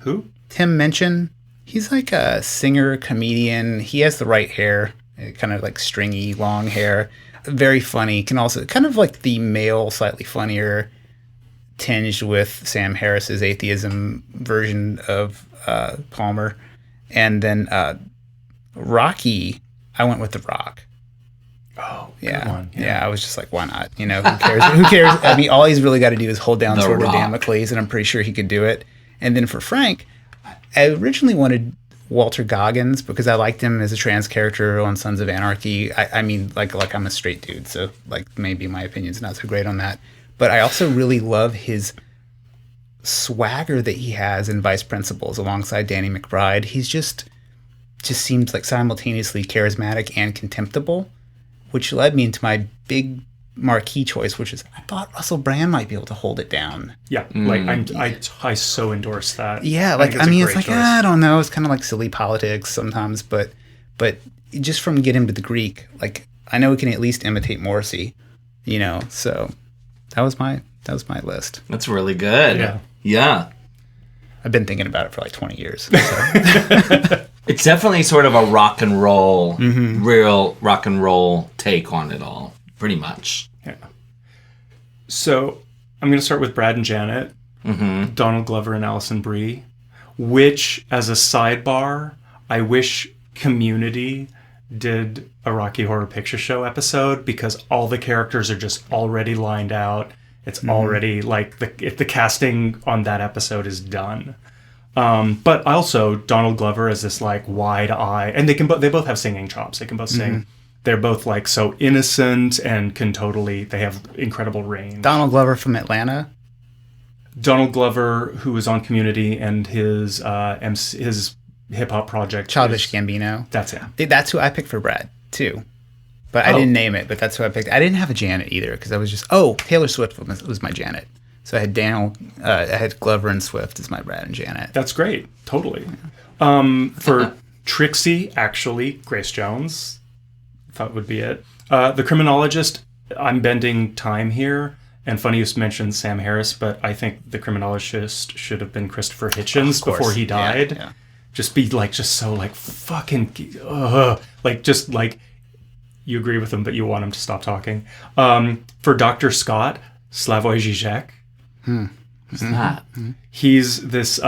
Who? Tim Minchin. He's like a singer, comedian. He has the right hair, kind of like stringy, long hair. Very funny. Can also kind of like the male, slightly funnier, tinged with Sam Harris's atheism version of Palmer. And then Rocky, I went with The Rock. Oh, yeah. Good one. Yeah, I was just like, why not? You know, who cares? Who cares? I mean, all he's really got to do is hold down The Sword of Rock. Damocles, and I'm pretty sure he could do it. And then for Frank, I originally wanted Walter Goggins because I liked him as a trans character on Sons of Anarchy. I mean, like I'm a straight dude, so like maybe my opinion's not so great on that. But I also really love his swagger that he has in Vice Principals alongside Danny McBride. He's just seems like simultaneously charismatic and contemptible, which led me into my big marquee choice, which is I thought Russell Brand might be able to hold it down. Yeah, like I so endorse that. Yeah, like I mean, it's like I don't know, it's kind of like silly politics sometimes, but just from Get Him to the Greek, like I know we can at least imitate Morrissey, you know. So that was my list. That's really good. Yeah. I've been thinking about it for like 20 years. So. It's definitely sort of a rock and roll, real rock and roll take on it all, pretty much. Yeah. So I'm going to start with Brad and Janet, Donald Glover and Alison Brie, which, as a sidebar, I wish Community did a Rocky Horror Picture Show episode because all the characters are just already lined out. It's already like the casting on that episode is done. But also Donald Glover is this like wide eye, and they both have singing chops. They can both sing. They're both like so innocent and they have incredible range. Donald Glover from Atlanta. Donald Glover, who was on Community, and his hip hop project, Childish Gambino. That's him. That's who I picked for Brad too. But I didn't name it, but that's who I picked. I didn't have a Janet either because I was just Taylor Swift was my Janet. So I had I had Glover and Swift as my Brad and Janet. That's great. Totally. For Trixie, actually, Grace Jones, thought would be it. The Criminologist, I'm bending time here. And funny you mentioned Sam Harris, but I think the Criminologist should have been Christopher Hitchens before he died. Yeah. Just be like, just so like fucking, like just like, you agree with him, but you want him to stop talking. For Dr. Scott, Slavoj Žižek. Who's that? He's this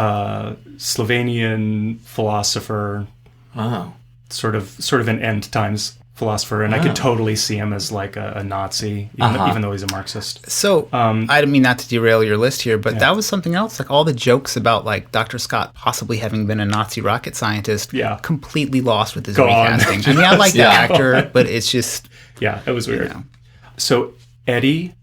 Slovenian philosopher. Oh. Sort of an end times philosopher, and I could totally see him as like a Nazi, even though he's a Marxist. So I don't mean not to derail your list here, but that was something else. Like all the jokes about like Dr. Scott possibly having been a Nazi rocket scientist, completely lost with his recasting. I mean, I like the actor, but it's just it was weird. You know. So Eddie,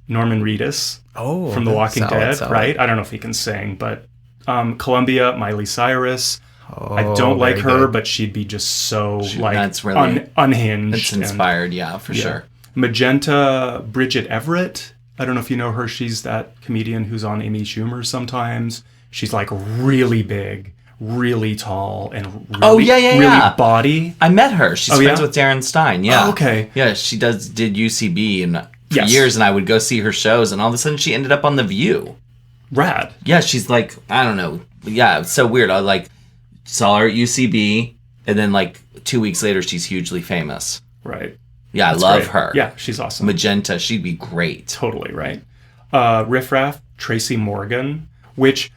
Norman Reedus from The Walking Dead, right? I don't know if he can sing, but Columbia, Miley Cyrus. I don't like her, good. But she'd be just so that's really unhinged. It's inspired, for sure. Magenta, Bridget Everett. I don't know if you know her. She's that comedian who's on Amy Schumer sometimes. She's like really big, really tall, and really body. I met her. She's friends with Darren Stein. Yeah. Oh, okay. Yeah, she did UCB for years, and I would go see her shows, and all of a sudden she ended up on The View. Rad. Yeah, she's like, I don't know. Yeah, it's so weird. I saw her at UCB, and then 2 weeks later, she's hugely famous. Right. Yeah, I love her. Yeah, she's awesome. Magenta, she'd be great. Totally, right. Riff Raff, Tracy Morgan, which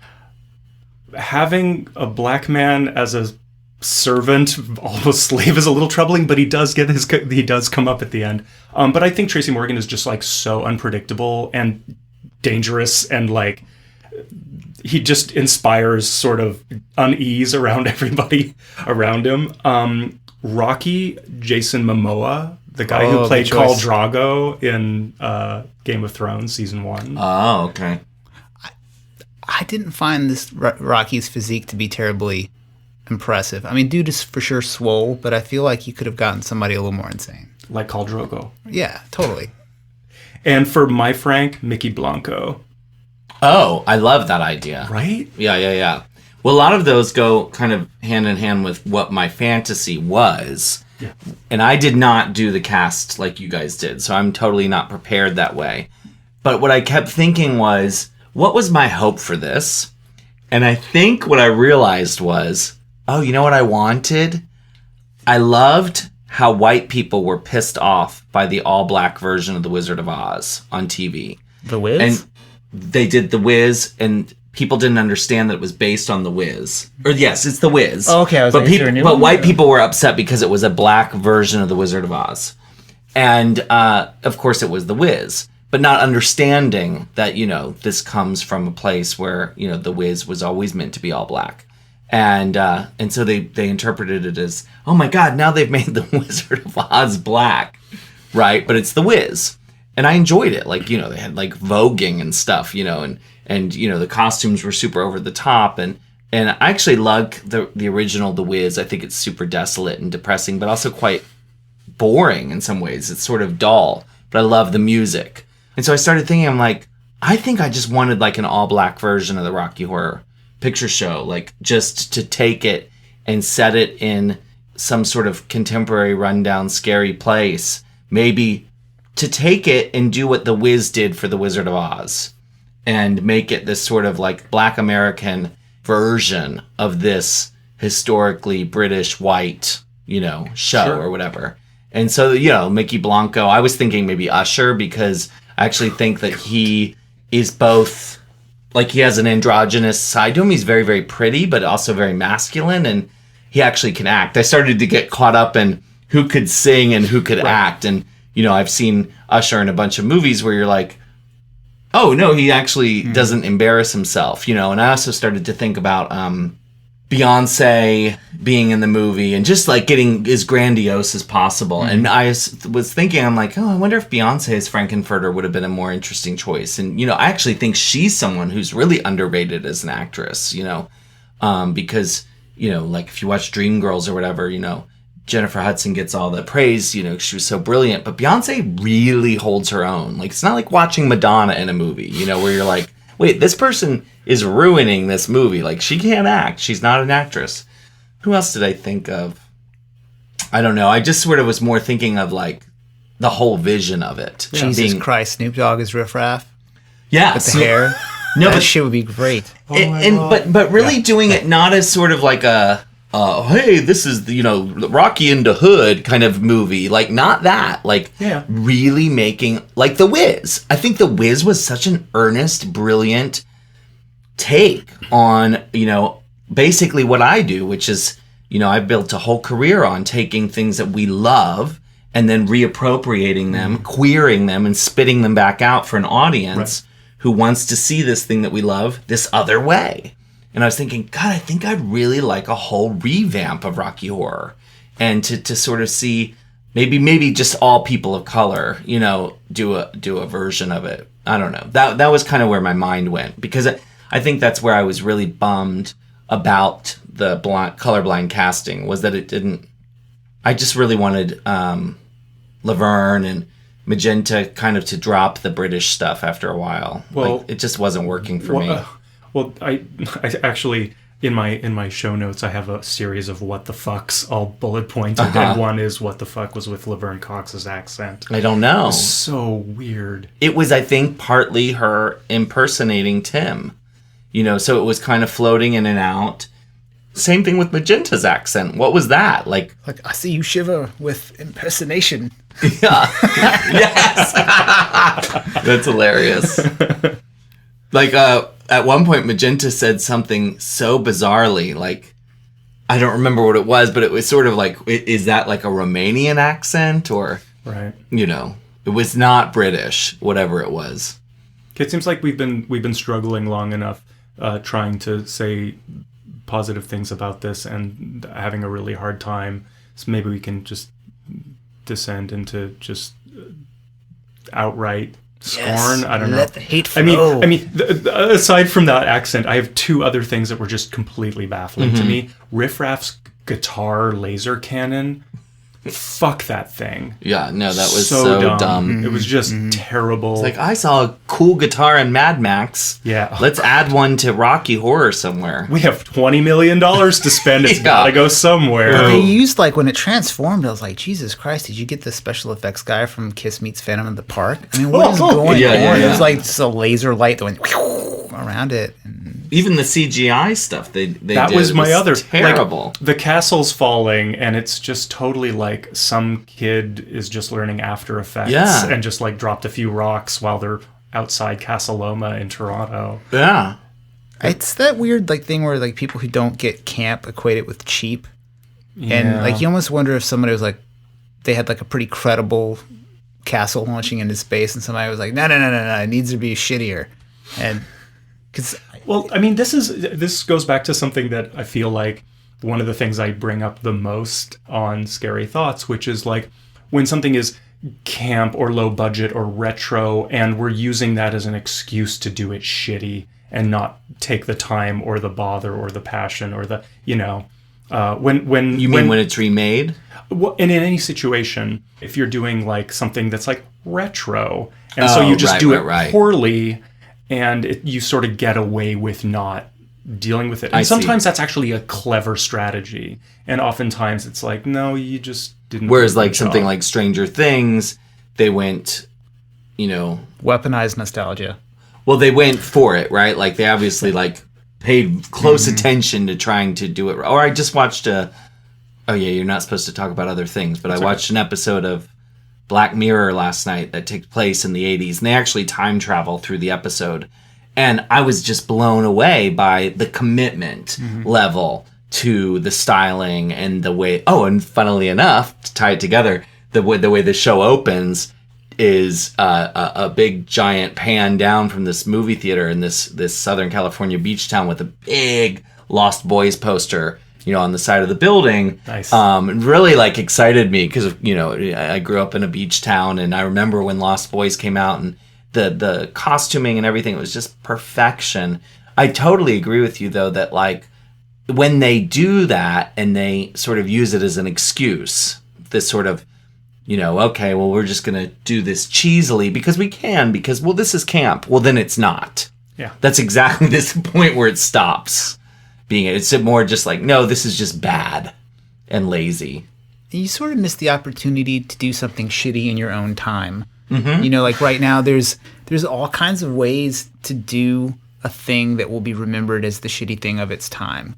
having a black man as a servant, almost slave, is a little troubling, but he does come up at the end. But I think Tracy Morgan is just so unpredictable and dangerous, and he just inspires sort of unease around everybody around him. Rocky, Jason Momoa, the guy who played Khal Drogo in Game of Thrones season 1. Oh, okay. I didn't find this Rocky's physique to be terribly impressive. I mean, dude is for sure swole, but I feel like you could have gotten somebody a little more insane. Like Khal Drogo. Yeah, totally. And for my Frank, Mickey Blanco. Oh, I love that idea. Right? Yeah. Well, a lot of those go kind of hand in hand with what my fantasy was. Yeah. And I did not do the cast like you guys did, so I'm totally not prepared that way. But what I kept thinking was, what was my hope for this? And I think what I realized was, oh, you know what I wanted? I loved how white people were pissed off by the all-black version of The Wizard of Oz on TV. The Wiz? And they did The Wiz, and people didn't understand that it was based on The Wiz. Or yes, it's The Wiz. Oh, okay. I was but like, is there a new one? white people were upset because it was a black version of The Wizard of Oz. And, of course, it was The Wiz. But not understanding that, this comes from a place where, The Wiz was always meant to be all black. And so they interpreted it as, oh my God, now they've made The Wizard of Oz black, right? But it's The Wiz. And I enjoyed it. Like, they had like voguing and stuff, and the costumes were super over the top. And I actually like the original The Wiz. I think it's super desolate and depressing, but also quite boring in some ways. It's sort of dull, but I love the music. And so I started thinking, I'm like, I think I just wanted like an all black version of the Rocky Horror Picture Show, like just to take it and set it in some sort of contemporary rundown scary place, maybe to take it and do what The Wiz did for The Wizard of Oz and make it this sort of like black American version of this historically British white, show Sure. or whatever. And so, Mickey Blanco, I was thinking maybe Usher, because I actually think that he is both, like, he has an androgynous side to him. He's very, very pretty, but also very masculine, and he actually can act. I started to get caught up in who could sing and who could act. And, I've seen Usher in a bunch of movies where you're like, oh, no, he actually doesn't embarrass himself, And I also started to think about Beyonce being in the movie and just like getting as grandiose as possible. And I was thinking, I'm like, oh, I wonder if Beyonce's Frankenfurter would have been a more interesting choice. And, I actually think she's someone who's really underrated as an actress, because, like if you watch Dreamgirls or whatever, Jennifer Hudson gets all the praise, she was so brilliant, but Beyonce really holds her own. Like, it's not like watching Madonna in a movie, where you're like, wait, this person is ruining this movie. Like, she can't act. She's not an actress. Who else did I think of? I don't know. I just sort of was more thinking of, like, the whole vision of it. Jesus Christ, Snoop Dogg is Riff Raff. Yeah. With the hair. No, that but shit would be great. But really doing it not as sort of like a, hey, this is, Rocky into Hood kind of movie. Like, not that. Like, really making, like, The Wiz. I think The Wiz was such an earnest, brilliant take on, basically what I do, which is, I've built a whole career on taking things that we love and then reappropriating them, queering them, and spitting them back out for an audience who wants to see this thing that we love this other way. And I was thinking, God, I think I'd really like a whole revamp of Rocky Horror, and to sort of see maybe just all people of color, do a version of it. I don't know. That was kind of where my mind went, because I think that's where I was really bummed about the colorblind casting, was that it didn't. I just really wanted Laverne and Magenta kind of to drop the British stuff after a while. Well, like, it just wasn't working for me. Well, I actually, in my show notes, I have a series of what the fucks all bullet pointed, and one is what the fuck was with Laverne Cox's accent. I don't know. So weird. It was, I think, partly her impersonating Tim. So it was kind of floating in and out. Same thing with Magenta's accent. What was that? Like I see you shiver with impersonation. Yeah. Yes. That's hilarious. Like, at one point, Magenta said something so bizarrely, like, I don't remember what it was, but it was sort of like, is that like a Romanian accent? Or, right. It was not British, whatever it was. It seems like we've been struggling long enough trying to say positive things about this and having a really hard time. So maybe we can just descend into just outright Scorn. I don't know. Let the hate flow. Aside from that accent, I have two other things that were just completely baffling to me. Riff Raff's guitar laser cannon. Fuck that thing. Yeah, no, that was so dumb. It was just terrible. It's like, I saw a cool guitar in Mad Max. Yeah. Let's add one to Rocky Horror somewhere. We have $20 million to spend. It's gotta go somewhere. Well, they used, like, when it transformed, I was like, Jesus Christ, did you get the special effects guy from Kiss Meets Phantom of the Park? I mean, what is going on? It was like just a laser light that went around it. Even the CGI stuff they that did was my other terrible. Like, the castle's falling, and it's just totally like some kid is just learning After Effects and just like dropped a few rocks while they're outside Casa Loma in Toronto. Yeah, it's that weird like thing where like people who don't get camp equate it with cheap, and like you almost wonder if somebody was like they had like a pretty credible castle launching into space, and somebody was like, no, it needs to be shittier, and because. Well, I mean, this goes back to something that I feel like one of the things I bring up the most on Scary Thoughts, which is like when something is camp or low budget or retro, and we're using that as an excuse to do it shitty and not take the time or the bother or the passion or the, when it's remade? Well, and in any situation, if you're doing like something that's like retro, and so you just do it poorly. And you sort of get away with not dealing with it. And sometimes that's actually a clever strategy. And oftentimes it's like, no, you just didn't. Whereas like something like Stranger Things, they went, weaponized nostalgia. Well, they went for it, right? Like they obviously like paid close attention to trying to do it. Or I just watched you're not supposed to talk about other things, but I watched an episode of Black Mirror last night that takes place in the 80s, and they actually time travel through the episode. And I was just blown away by the commitment level to the styling and the way... Oh, and funnily enough, to tie it together, the way the show opens is a big giant pan down from this movie theater in this Southern California beach town with a big Lost Boys poster on the side of the building. Nice. Really like excited me because, I grew up in a beach town, and I remember when Lost Boys came out and the costuming and everything, it was just perfection. I totally agree with you though, that like when they do that and they sort of use it as an excuse, this sort of, okay, well, we're just going to do this cheesily because we can, because, well, this is camp. Well, then it's not. Yeah. That's exactly this point where it stops. It's more just like, no, this is just bad and lazy. You sort of miss the opportunity to do something shitty in your own time. Mm-hmm. Like right now, there's all kinds of ways to do a thing that will be remembered as the shitty thing of its time.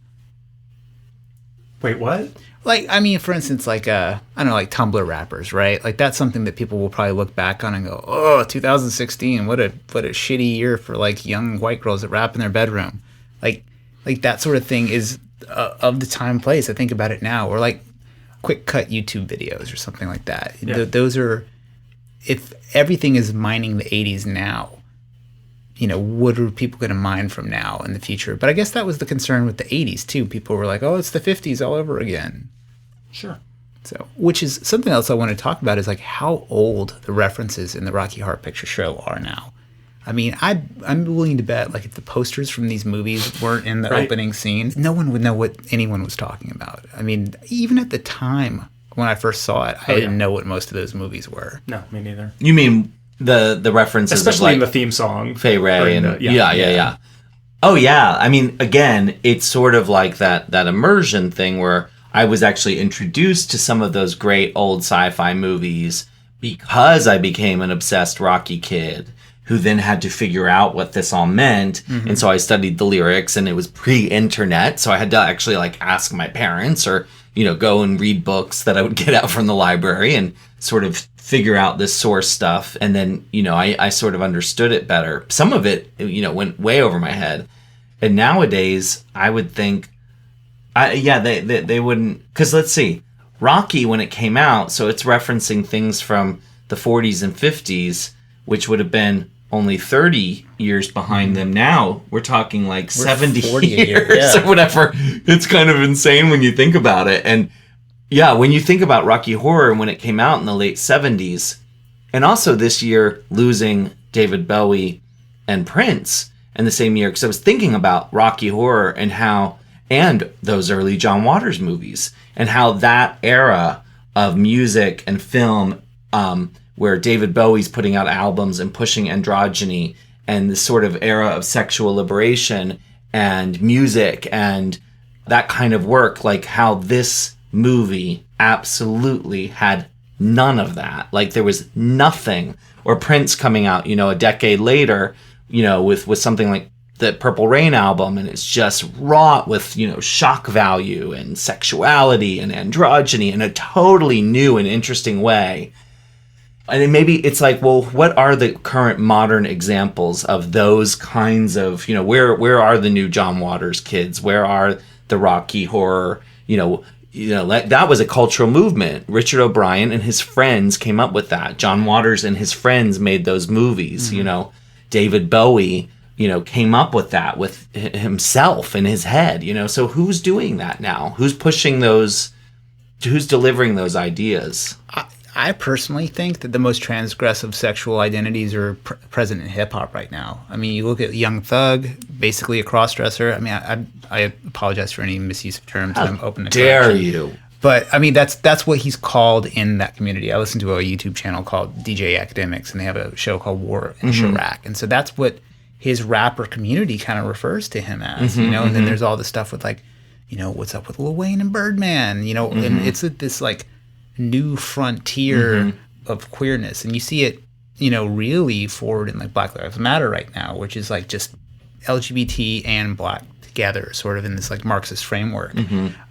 Wait, what? Like, I mean, for instance, like, I don't know, like Tumblr rappers, right? Like, that's something that people will probably look back on and go, oh, 2016, what a shitty year for, like, young white girls that rap in their bedroom. Like that sort of thing is of the time and place. I think about it now. Or, like, quick cut YouTube videos or something like that. Yeah. Those are, if everything is mining the 80s now, what are people going to mine from now in the future? But I guess that was the concern with the 80s, too. People were like, oh, it's the 50s all over again. Sure. So, which is something else I want to talk about is like how old the references in the Rocky Horror Picture Show are now. I mean, I'm willing to bet like if the posters from these movies weren't in the opening scene, no one would know what anyone was talking about. I mean, even at the time when I first saw it, I didn't know what most of those movies were. No, me neither. You mean the references, especially of, like, in the theme song, Fay Wray, and yeah. Oh yeah, I mean, again, it's sort of like that immersion thing where I was actually introduced to some of those great old sci-fi movies because I became an obsessed Rocky kid who then had to figure out what this all meant. Mm-hmm. And so I studied the lyrics, and it was pre-internet, so I had to actually like ask my parents or go and read books that I would get out from the library and sort of figure out this source stuff. And then, I sort of understood it better. Some of it, went way over my head. And nowadays, I would think, they wouldn't, because let's see, Rocky, when it came out, so it's referencing things from the 40s and 50s, which would have been only 30 years behind them. Now we're talking like 70 years or whatever. It's kind of insane when you think about it. And yeah, when you think about Rocky Horror when it came out in the late 70s, and also this year losing David Bowie and Prince in the same year, because I was thinking about Rocky Horror and those early John Waters movies, and how that era of music and film, where David Bowie's putting out albums and pushing androgyny, and this sort of era of sexual liberation and music and that kind of work, like how this movie absolutely had none of that. Like there was nothing. Or Prince coming out, a decade later, with something like the Purple Rain album, and it's just wrought with, shock value and sexuality and androgyny in a totally new and interesting way. And then maybe it's like, well, what are the current modern examples of those kinds of, where are the new John Waters kids? Where are the Rocky Horror? That was a cultural movement. Richard O'Brien and his friends came up with that. John Waters and his friends made those movies. Mm-hmm. David Bowie, came up with that with himself in his head. So who's doing that now? Who's pushing those? Who's delivering those ideas? I personally think that the most transgressive sexual identities are present in hip-hop right now. I mean, you look at Young Thug, basically a cross-dresser. I mean, I apologize for any misuse of terms. I'm open to dare correction. You. But, I mean, that's what he's called in that community. I listen to a YouTube channel called DJ Academics, and they have a show called War in Chirac. And so that's what his rapper community kind of refers to him as, And then there's all this stuff with, like, what's up with Lil Wayne and Birdman, and it's this, like, new frontier of queerness, and you see it really forward in like Black Lives Matter right now, which is like just LGBT and Black together, sort of in this like Marxist framework.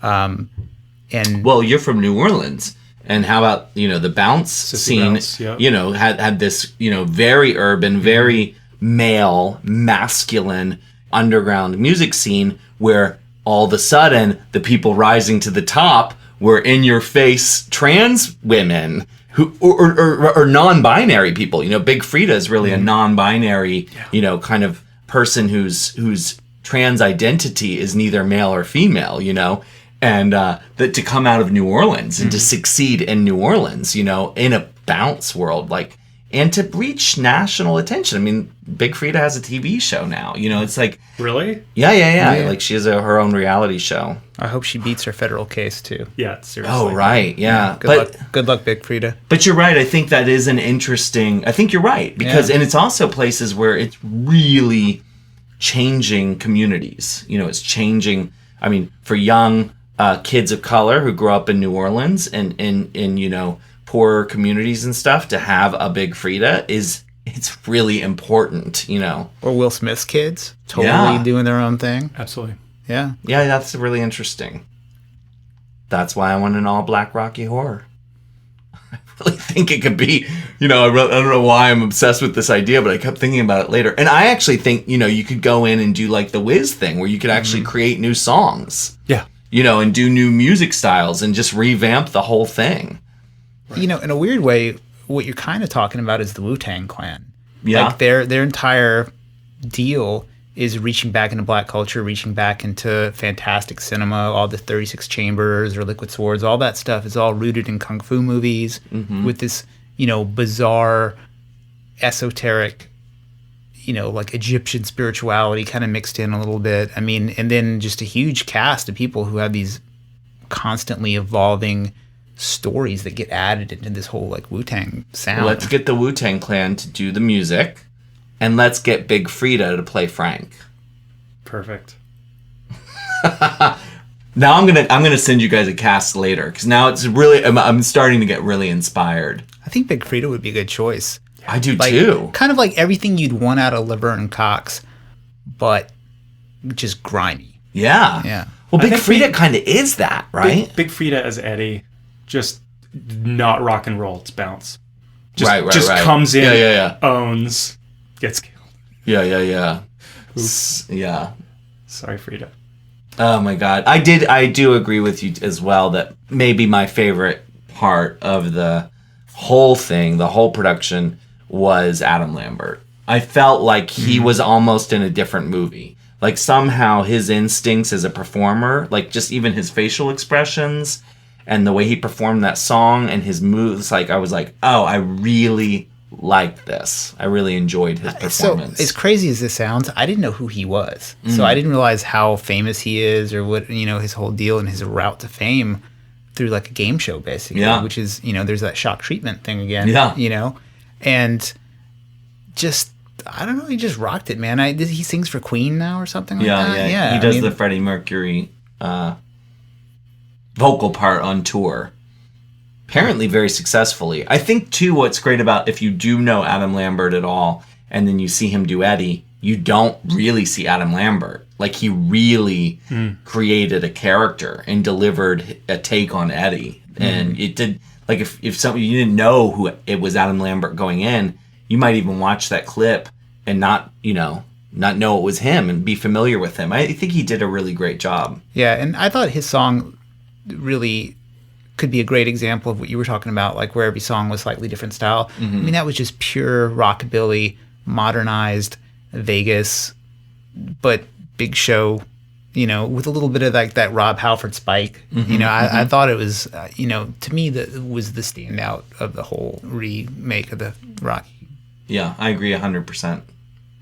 And well, you're from New Orleans, and how about the bounce scene? Bounce, yeah. Had this very urban, very male, masculine underground music scene where all of a sudden the people rising to the top were in-your-face trans women who or non-binary people. Big Frida is really a non-binary, kind of person whose trans identity is neither male or female, and that to come out of New Orleans and to succeed in New Orleans, in a bounce world, like, and to reach national attention. I mean, Big Frida has a TV show now. It's like, really? Yeah. Like she has her own reality show. I hope she beats her federal case too. Yeah, seriously. Oh, right. Yeah. Good luck, Big Frida. But you're right. I think that is an interesting. I think you're right because, and it's also places where it's really changing communities. It's changing. I mean, for young kids of color who grow up in New Orleans and in poorer communities and stuff, to have a Big Frida it's really important, Or Will Smith's kids totally doing their own thing. Absolutely. Yeah. Yeah, that's really interesting. That's why I want an all-black Rocky Horror. I really think it could be, I don't know why I'm obsessed with this idea, but I kept thinking about it later. And I actually think, you could go in and do like the Wiz thing where you could actually create new songs. Yeah. And do new music styles and just revamp the whole thing. Right. In a weird way, what you're kind of talking about is the Wu-Tang Clan. Yeah. Like their entire deal is reaching back into Black culture, reaching back into fantastic cinema, all the 36 Chambers or Liquid Swords, all that stuff is all rooted in kung fu movies with this, bizarre, esoteric, like Egyptian spirituality kind of mixed in a little bit. I mean, and then just a huge cast of people who have these constantly evolving stories that get added into this whole like Wu-Tang sound. Let's get the Wu-Tang Clan to do the music, and let's get Big Frida to play Frank. Perfect. Now I'm gonna send you guys a cast later because now it's really I'm starting to get really inspired. I think Big Frida would be a good choice. I do like, too. Kind of like everything you'd want out of Laverne Cox, but just grimy. Yeah. Yeah. Well, Big Frida kind of is that, right? Big Frida as Eddie, just not rock and roll. It's bounce. Just, right. Comes in, Yeah. owns, gets killed. Yeah. Oops. Yeah. Sorry, Frida. Oh my God. I do agree with you as well that maybe my favorite part of the whole thing, the whole production, was Adam Lambert. I felt like he was almost in a different movie. Like somehow his instincts as a performer, like just even his facial expressions and the way he performed that song and his moves, like I was like, oh, I really liked this. I really enjoyed his performance. So, as crazy as this sounds, I didn't know who he was. So I didn't realize how famous he is or what, his whole deal and his route to fame through like a game show, basically, which is, there's that shock treatment thing again, and just, I don't know, he just rocked it, man. He sings for Queen now or something like that? Yeah. He does the Freddie Mercury vocal part on tour. Apparently very successfully. I think, too, what's great about if you do know Adam Lambert at all, and then you see him do Eddie, you don't really see Adam Lambert. Like, he really created a character and delivered a take on Eddie. And it did, like, if you didn't know who it was Adam Lambert going in, you might even watch that clip and not know it was him and be familiar with him. I think he did a really great job. Yeah, and I thought his song really could be a great example of what you were talking about, like where every song was slightly different style. I mean, that was just pure rockabilly, modernized Vegas, but big show, with a little bit of like that Rob Halford spike. I thought it was, to me, that was the standout of the whole remake of the Rocky. Yeah, I agree 100%.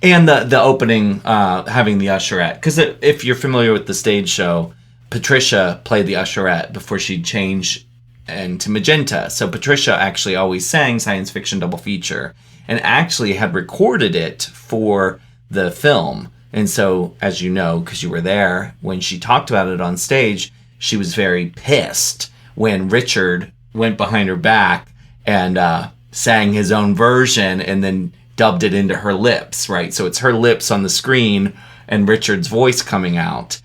And the opening, having the usherette, because if you're familiar with the stage show, Patricia played the usherette before she changed into Magenta. So Patricia actually always sang science fiction double feature and actually had recorded it for the film. And so, as you know, because you were there, when she talked about it on stage, she was very pissed when Richard went behind her back and sang his own version and then dubbed it into her lips, right? So it's her lips on the screen and Richard's voice coming out.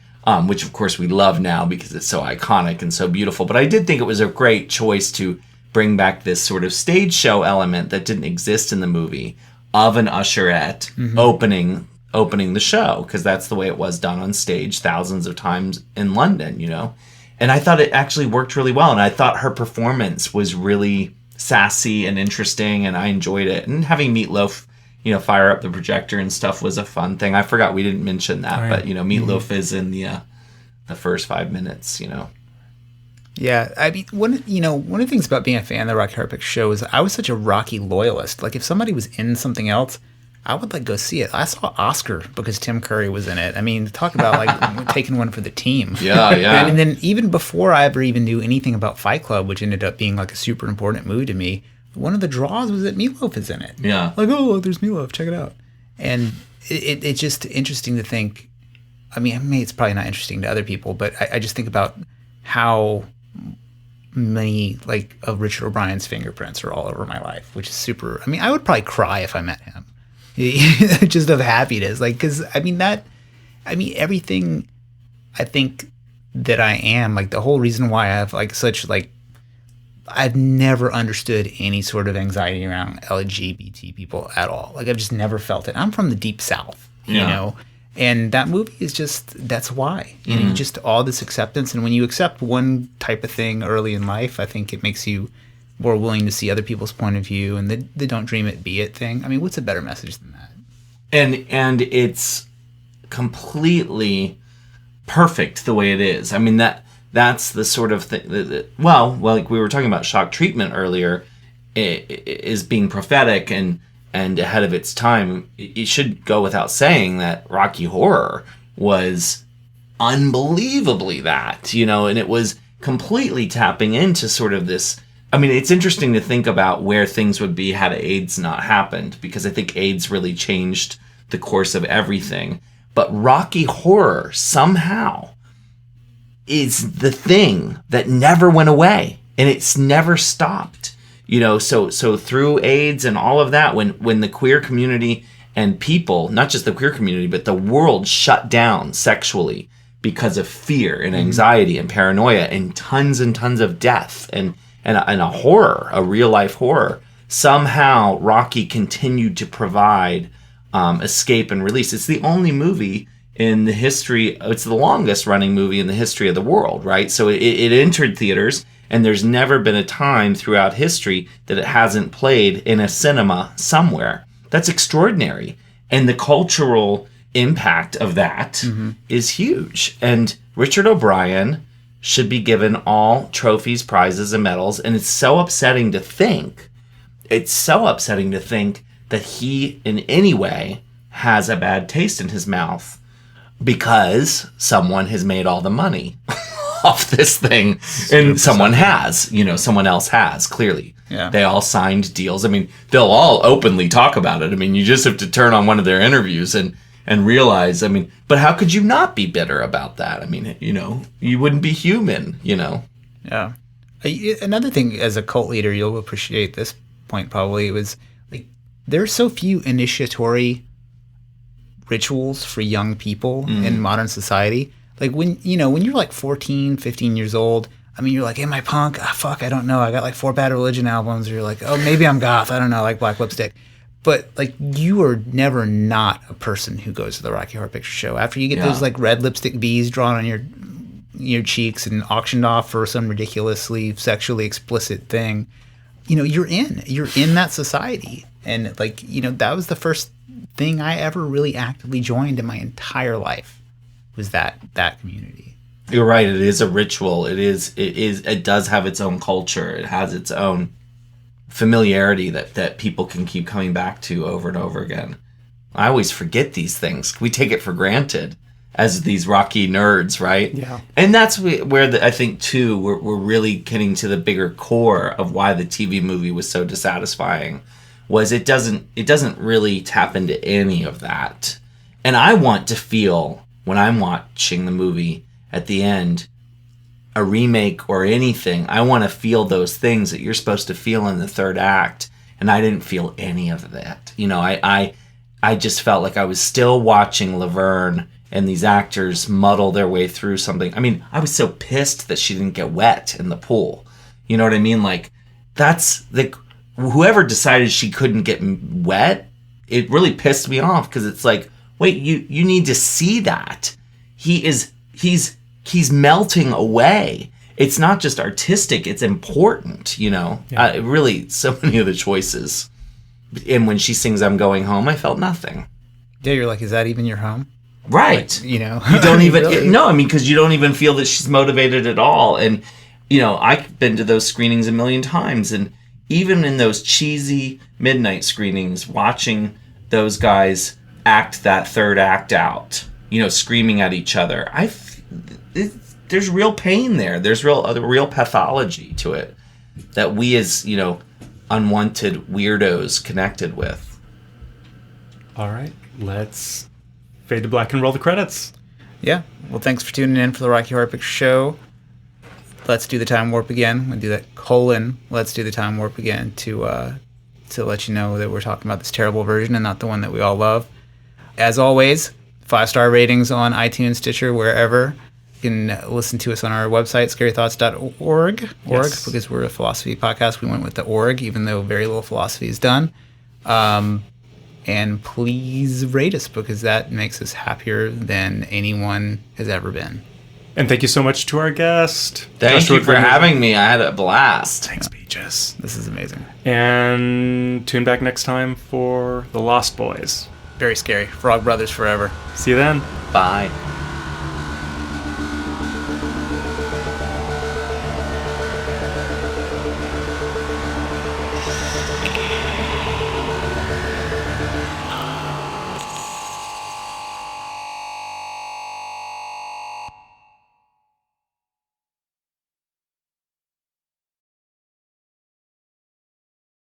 Which, of course, we love now because it's so iconic and so beautiful. But I did think it was a great choice to bring back this sort of stage show element that didn't exist in the movie of an usherette opening the show, because that's the way it was done on stage thousands of times in London, And I thought it actually worked really well. And I thought her performance was really sassy and interesting, and I enjoyed it. And having Meatloaf fire up the projector and stuff was a fun thing. I forgot we didn't mention that, but Meatloaf is in the first 5 minutes. Yeah, I mean, one of the things about being a fan of the Rocky Horror Picture Show is I was such a Rocky loyalist. Like, if somebody was in something else, I would go see it. I saw Oscar because Tim Curry was in it. I mean, talk about taking one for the team. Yeah. And then even before I ever even knew anything about Fight Club, which ended up being like a super important movie to me, one of the draws was that Meatloaf is in it. Yeah. Like, oh, there's Meatloaf. Check it out. And it's just interesting to think. I mean, it's probably not interesting to other people, but I just think about how many of Richard O'Brien's fingerprints are all over my life, which is super. I mean, I would probably cry if I met him, just of happiness. Because everything I think that I am, the whole reason why I have such I've never understood any sort of anxiety around LGBT people at all. I've just never felt it. I'm from the deep South, and that movie is that's why. Just all this acceptance. And when you accept one type of thing early in life, I think it makes you more willing to see other people's point of view and the don't dream it, be it thing. I mean, what's a better message than that? And it's completely perfect the way it is. I mean, that's the sort of thing that, like we were talking about shock treatment earlier, is being prophetic and ahead of its time. It should go without saying that Rocky Horror was unbelievably that, and it was completely tapping into sort of this. I mean, it's interesting to think about where things would be had AIDS not happened, because I think AIDS really changed the course of everything. But Rocky Horror somehow is the thing that never went away, and it's never stopped. So through AIDS and all of that, when the queer community and people, not just the queer community, but the world shut down sexually because of fear and anxiety and paranoia and tons of death and a horror, a real life horror, somehow Rocky continued to provide escape and release. It's the only movie in the history, it's the longest running movie in the history of the world, right? So it entered theaters, and there's never been a time throughout history that it hasn't played in a cinema somewhere. That's extraordinary. And the cultural impact of that is huge. And Richard O'Brien should be given all trophies, prizes, and medals. And it's so upsetting to think it's so upsetting to think that he in any way has a bad taste in his mouth because someone has made all the money off this thing. 100%. And someone has, someone else has, clearly. Yeah. They all signed deals. I mean, they'll all openly talk about it. I mean, you just have to turn on one of their interviews and realize, but how could you not be bitter about that? I mean, you wouldn't be human, Yeah. Another thing, as a cult leader, you'll appreciate this point probably, was like there are so few initiatory rituals for young people in modern society. Like when you're like 14, 15 years old, you're like, am I punk? Fuck, I don't know. I got like 4 Bad Religion albums. Or you're like, oh, maybe I'm goth. I don't know, I like black lipstick. But like you are never not a person who goes to the Rocky Horror Picture Show. After you get those like red lipstick bees drawn on your cheeks and auctioned off for some ridiculously sexually explicit thing, you're in that society. And like, that was the first thing I ever really actively joined in my entire life, was that community. You're right. It is a ritual. It does have its own culture. It has its own familiarity that people can keep coming back to over and over again. I always forget these things. We take it for granted as these Rocky nerds, right? Yeah. And that's where I think too we're really getting to the bigger core of why the TV movie was so dissatisfying. Was it doesn't really tap into any of that. And I want to feel when I'm watching the movie at the end, a remake or anything, I want to feel those things that you're supposed to feel in the third act, and I didn't feel any of that. I just felt like I was still watching Laverne and these actors muddle their way through something. I was so pissed that she didn't get wet in the pool. You know what I mean? Like, that's whoever decided she couldn't get wet, it really pissed me off, because it's like, wait, you need to see that. He's melting away. It's not just artistic, it's important, Yeah. Really, so many of the choices. And when she sings I'm Going Home, I felt nothing. Yeah, you're like, is that even your home? Right. Like, you don't even, really? No, because you don't even feel that she's motivated at all. And, I've been to those screenings a million times. And even in those cheesy midnight screenings, watching those guys act that third act out, screaming at each other, there's real pain there. There's real pathology to it that we as, unwanted weirdos connected with. All right, let's fade to black and roll the credits. Yeah. Well, thanks for tuning in for the Rocky Horror Picture Show. Let's do the time warp again. We'll do that : let's do the time warp again to let you know that we're talking about this terrible version and not the one that we all love. As always, 5-star ratings on iTunes, Stitcher, wherever. You can listen to us on our website, scarythoughts.org. Yes. Because we're a philosophy podcast. We went with the org, even though very little philosophy is done. And please rate us, because that makes us happier than anyone has ever been. And thank you so much to our guest. Thank you for having me. I had a blast. Thanks, Peaches. This is amazing. And tune back next time for The Lost Boys. Very scary. Frog Brothers forever. See you then. Bye.